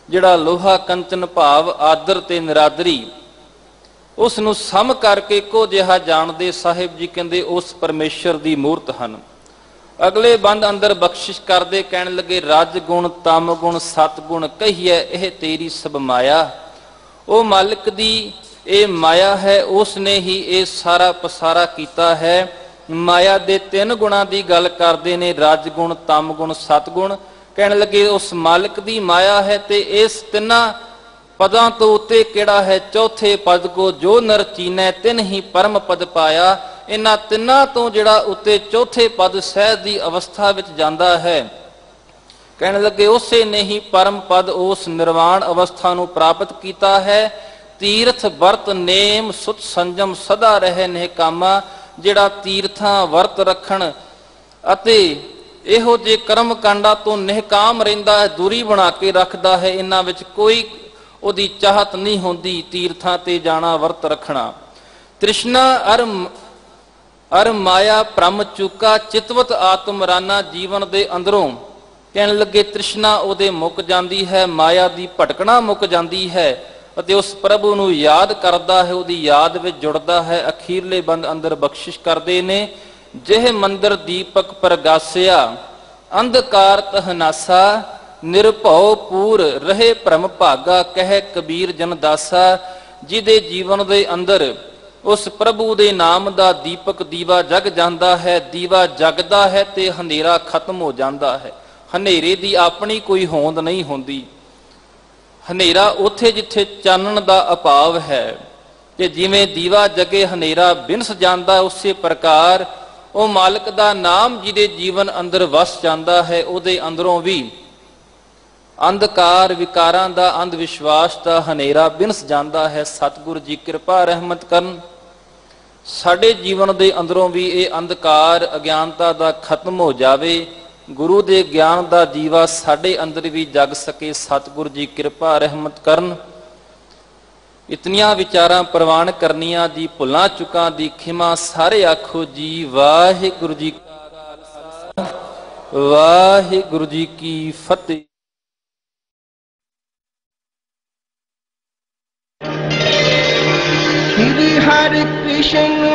ਜਿਹੜਾ ਲੋਹਾ ਕੰਚਨ ਭਾਵ ਆਦਰ ਤੇ ਨਿਰਾਦਰੀ, ਉਸ ਨੂੰ ਸਮ ਕਰਕੇ ਇੱਕੋ ਜਿਹਾ ਜਾਣਦੇ ਸਾਹਿਬ ਜੀ ਕਹਿੰਦੇ ਉਸ ਪਰਮੇਸ਼ਰ ਦੀ ਮੂਰਤ ਹਨ। ਅਗਲੇ ਬੰਦ ਅੰਦਰ ਬਖਸ਼ਿਸ਼ ਕਰਦੇ, ਕਹਿਣ ਲੱਗੇ ਰਜ ਗੁਣ ਤਮ ਗੁਣ ਸਤ ਗੁਣ ਕਹੀਐ, ਇਹ ਤੇਰੀ ਸਭ ਮਾਇਆ। ਉਹ ਮਾਲਕ ਦੀ ਇਹ ਮਾਇਆ ਹੈ, ਉਸ ਨੇ ਹੀ ਇਹ ਸਾਰਾ ਪਸਾਰਾ ਕੀਤਾ ਹੈ। ਮਾਇਆ ਦੇ ਤਿੰਨ ਗੁਣਾਂ ਦੀ ਗੱਲ ਕਰਦੇ ਨੇ, ਰਜ ਗੁਣ ਤਮ ਗੁਣ ਸਤ ਗੁਣ। ਕਹਿਣ ਲੱਗੇ ਉਸ ਮਾਲਕ ਦੀ ਮਾਇਆ ਹੈ, ਤੇ ਇਸ ਤਿੰਨਾਂ ਪਦਾਂ ਤੋਂ ਉੱਤੇ ਕਿਹੜਾ ਹੈ ਚੌਥੇ ਪਦ ਕੋ, ਜੋ ਨਰ ਚੀਨੈ ਤਿਨ ਹੀ ਪਰਮ ਪਦ ਪਾਇਆ। ਇਹਨਾਂ ਤਿੰਨਾਂ ਤੋਂ ਜਿਹੜਾ ਉੱਤੇ ਚੌਥੇ ਪਦ ਸਹਿਜ ਦੀ ਅਵਸਥਾ ਵਿੱਚ ਜਾਂਦਾ ਹੈ, ਕਹਿਣ ਲੱਗੇ ਉਸੇ ਨੇ ਹੀ ਪਰਮ ਪਦ ਉਸ ਨਿਰਵਾਣ ਅਵਸਥਾ ਨੂੰ ਪ੍ਰਾਪਤ ਕੀਤਾ ਹੈ। ਤੀਰਥ ਵਰਤ ਨੇਮ ਸੁਤ ਸੰਜਮ ਸਦਾ ਰਹੇ ਨਿਹਕਾਮਾ, ਜਿਹੜਾ ਤੀਰਥਾਂ ਵਰਤ ਰੱਖਣ ਅਤੇ ਇਹੋ ਜੇ ਕਰਮ ਕਾਂਡਾਂ ਤੋਂ ਨਿਹਕਾਮ ਰਹਿੰਦਾ ਹੈ, ਦੂਰੀ ਬਣਾ ਕੇ ਰੱਖਦਾ ਹੈ, ਇਹਨਾਂ ਵਿੱਚ ਕੋਈ ਉਹਦੀ ਚਾਹਤ ਨਹੀਂ ਹੁੰਦੀ। ਤੀਰਥਾਂ ਤੇ ਜਾਣਾ, ਵਰਤ ਰੱਖਣਾ। ਤ੍ਰਿਸ਼ਨਾ ਅਰ ਮਾਇਆ ਭ੍ਰਮ ਚੁਕਾ, ਚਿਤਵਤ ਆਤਮ ਰਾਨਾ। ਜੀਵਨ ਦੇ ਅੰਦਰੋਂ ਕਹਿਣ ਲੱਗੇ ਤ੍ਰਿਸ਼ਨਾ ਉਹਦੇ ਮੁੱਕ ਜਾਂਦੀ ਹੈ, ਮਾਇਆ ਦੀ ਭਟਕਣਾ ਮੁੱਕ ਜਾਂਦੀ ਹੈ ਅਤੇ ਉਸ ਪ੍ਰਭੂ ਨੂੰ ਯਾਦ ਕਰਦਾ ਹੈ, ਉਹਦੀ ਯਾਦ ਵਿੱਚ ਜੁੜਦਾ ਹੈ। ਅਖੀਰਲੇ ਬੰਦ ਅੰਦਰ ਬਖਸ਼ਿਸ਼ ਕਰਦੇ ਨੇ, ਜਿਹ ਮੰਦਰ ਦੀਪਕ ਪ੍ਰਗਾਸਿਆ, ਅੰਧਕਾਰ ਤਹਨਾਸਾ, ਨਿਰਭਉ ਪੂਰ ਰਹੇ ਭ੍ਰਮ ਭਾਗਾ, ਕਹਿ ਕਬੀਰ ਜਨ ਦਾਸਾ। ਜਿਹਦੇ ਜੀਵਨ ਦੇ ਅੰਦਰ ਉਸ ਪ੍ਰਭੂ ਦੇ ਨਾਮ ਦਾ ਦੀਪਕ ਦੀਵਾ ਜਗ ਜਾਂਦਾ ਹੈ, ਦੀਵਾ ਜਗਦਾ ਹੈ ਤੇ ਹਨੇਰਾ ਖਤਮ ਹੋ ਜਾਂਦਾ ਹੈ। ਹਨੇਰੇ ਦੀ ਆਪਣੀ ਕੋਈ ਹੋਂਦ ਨਹੀਂ ਹੁੰਦੀ। ਹਨੇਰਾ ਉੱਥੇ ਜਿੱਥੇ ਚਾਨਣ ਦਾ ਅਭਾਵ ਹੈ, ਤੇ ਜਿਵੇਂ ਦੀਵਾ ਜਗੇ ਹਨੇਰਾ ਬਿਨਸ ਜਾਂਦਾ, ਉਸੇ ਪ੍ਰਕਾਰ ਉਹ ਮਾਲਕ ਦਾ ਨਾਮ ਜਿਹਦੇ ਜੀਵਨ ਅੰਦਰ ਵਸ ਜਾਂਦਾ ਹੈ, ਉਹਦੇ ਅੰਦਰੋਂ ਵੀ ਅੰਧਕਾਰ ਵਿਕਾਰਾਂ ਦਾ, ਅੰਧ ਵਿਸ਼ਵਾਸ ਦਾ ਹਨੇਰਾ ਬਿਨਸ ਜਾਂਦਾ ਹੈ। ਸਤਿਗੁਰ ਜੀ ਕਿਰਪਾ ਰਹਿਮਤ ਕਰਨ, ਸਾਡੇ ਜੀਵਨ ਦੇ ਅੰਦਰੋਂ ਵੀ ਇਹ ਅੰਧਕਾਰ ਅਗਿਆਨਤਾ ਦਾ ਖਤਮ ਹੋ ਜਾਵੇ, ਗੁਰੂ ਦੇ ਗਿਆਨ ਦਾ ਦੀਵਾ ਸਾਡੇ ਅੰਦਰ ਵੀ ਜਗ ਸਕੇ। ਸਤਿਗੁਰ ਜੀ ਕਿਰਪਾ ਰਹਿਮਤ ਕਰਨ। ਇਤਨੀਆਂ ਵਿਚਾਰਾਂ ਪ੍ਰਵਾਨ ਕਰਨੀਆਂ ਜੀ, ਭੁੱਲਾਂ ਚੁੱਕਾਂ ਦੀ ਖਿਮਾ। ਸਾਰੇ ਆਖੋ ਜੀ ਵਾਹਿਗੁਰੂ ਜੀ ਕਾ ਖਾਲਸਾ, ਵਾਹਿਗੁਰੂ ਜੀ ਕੀ ਫਤਿਹ। Hare Krishna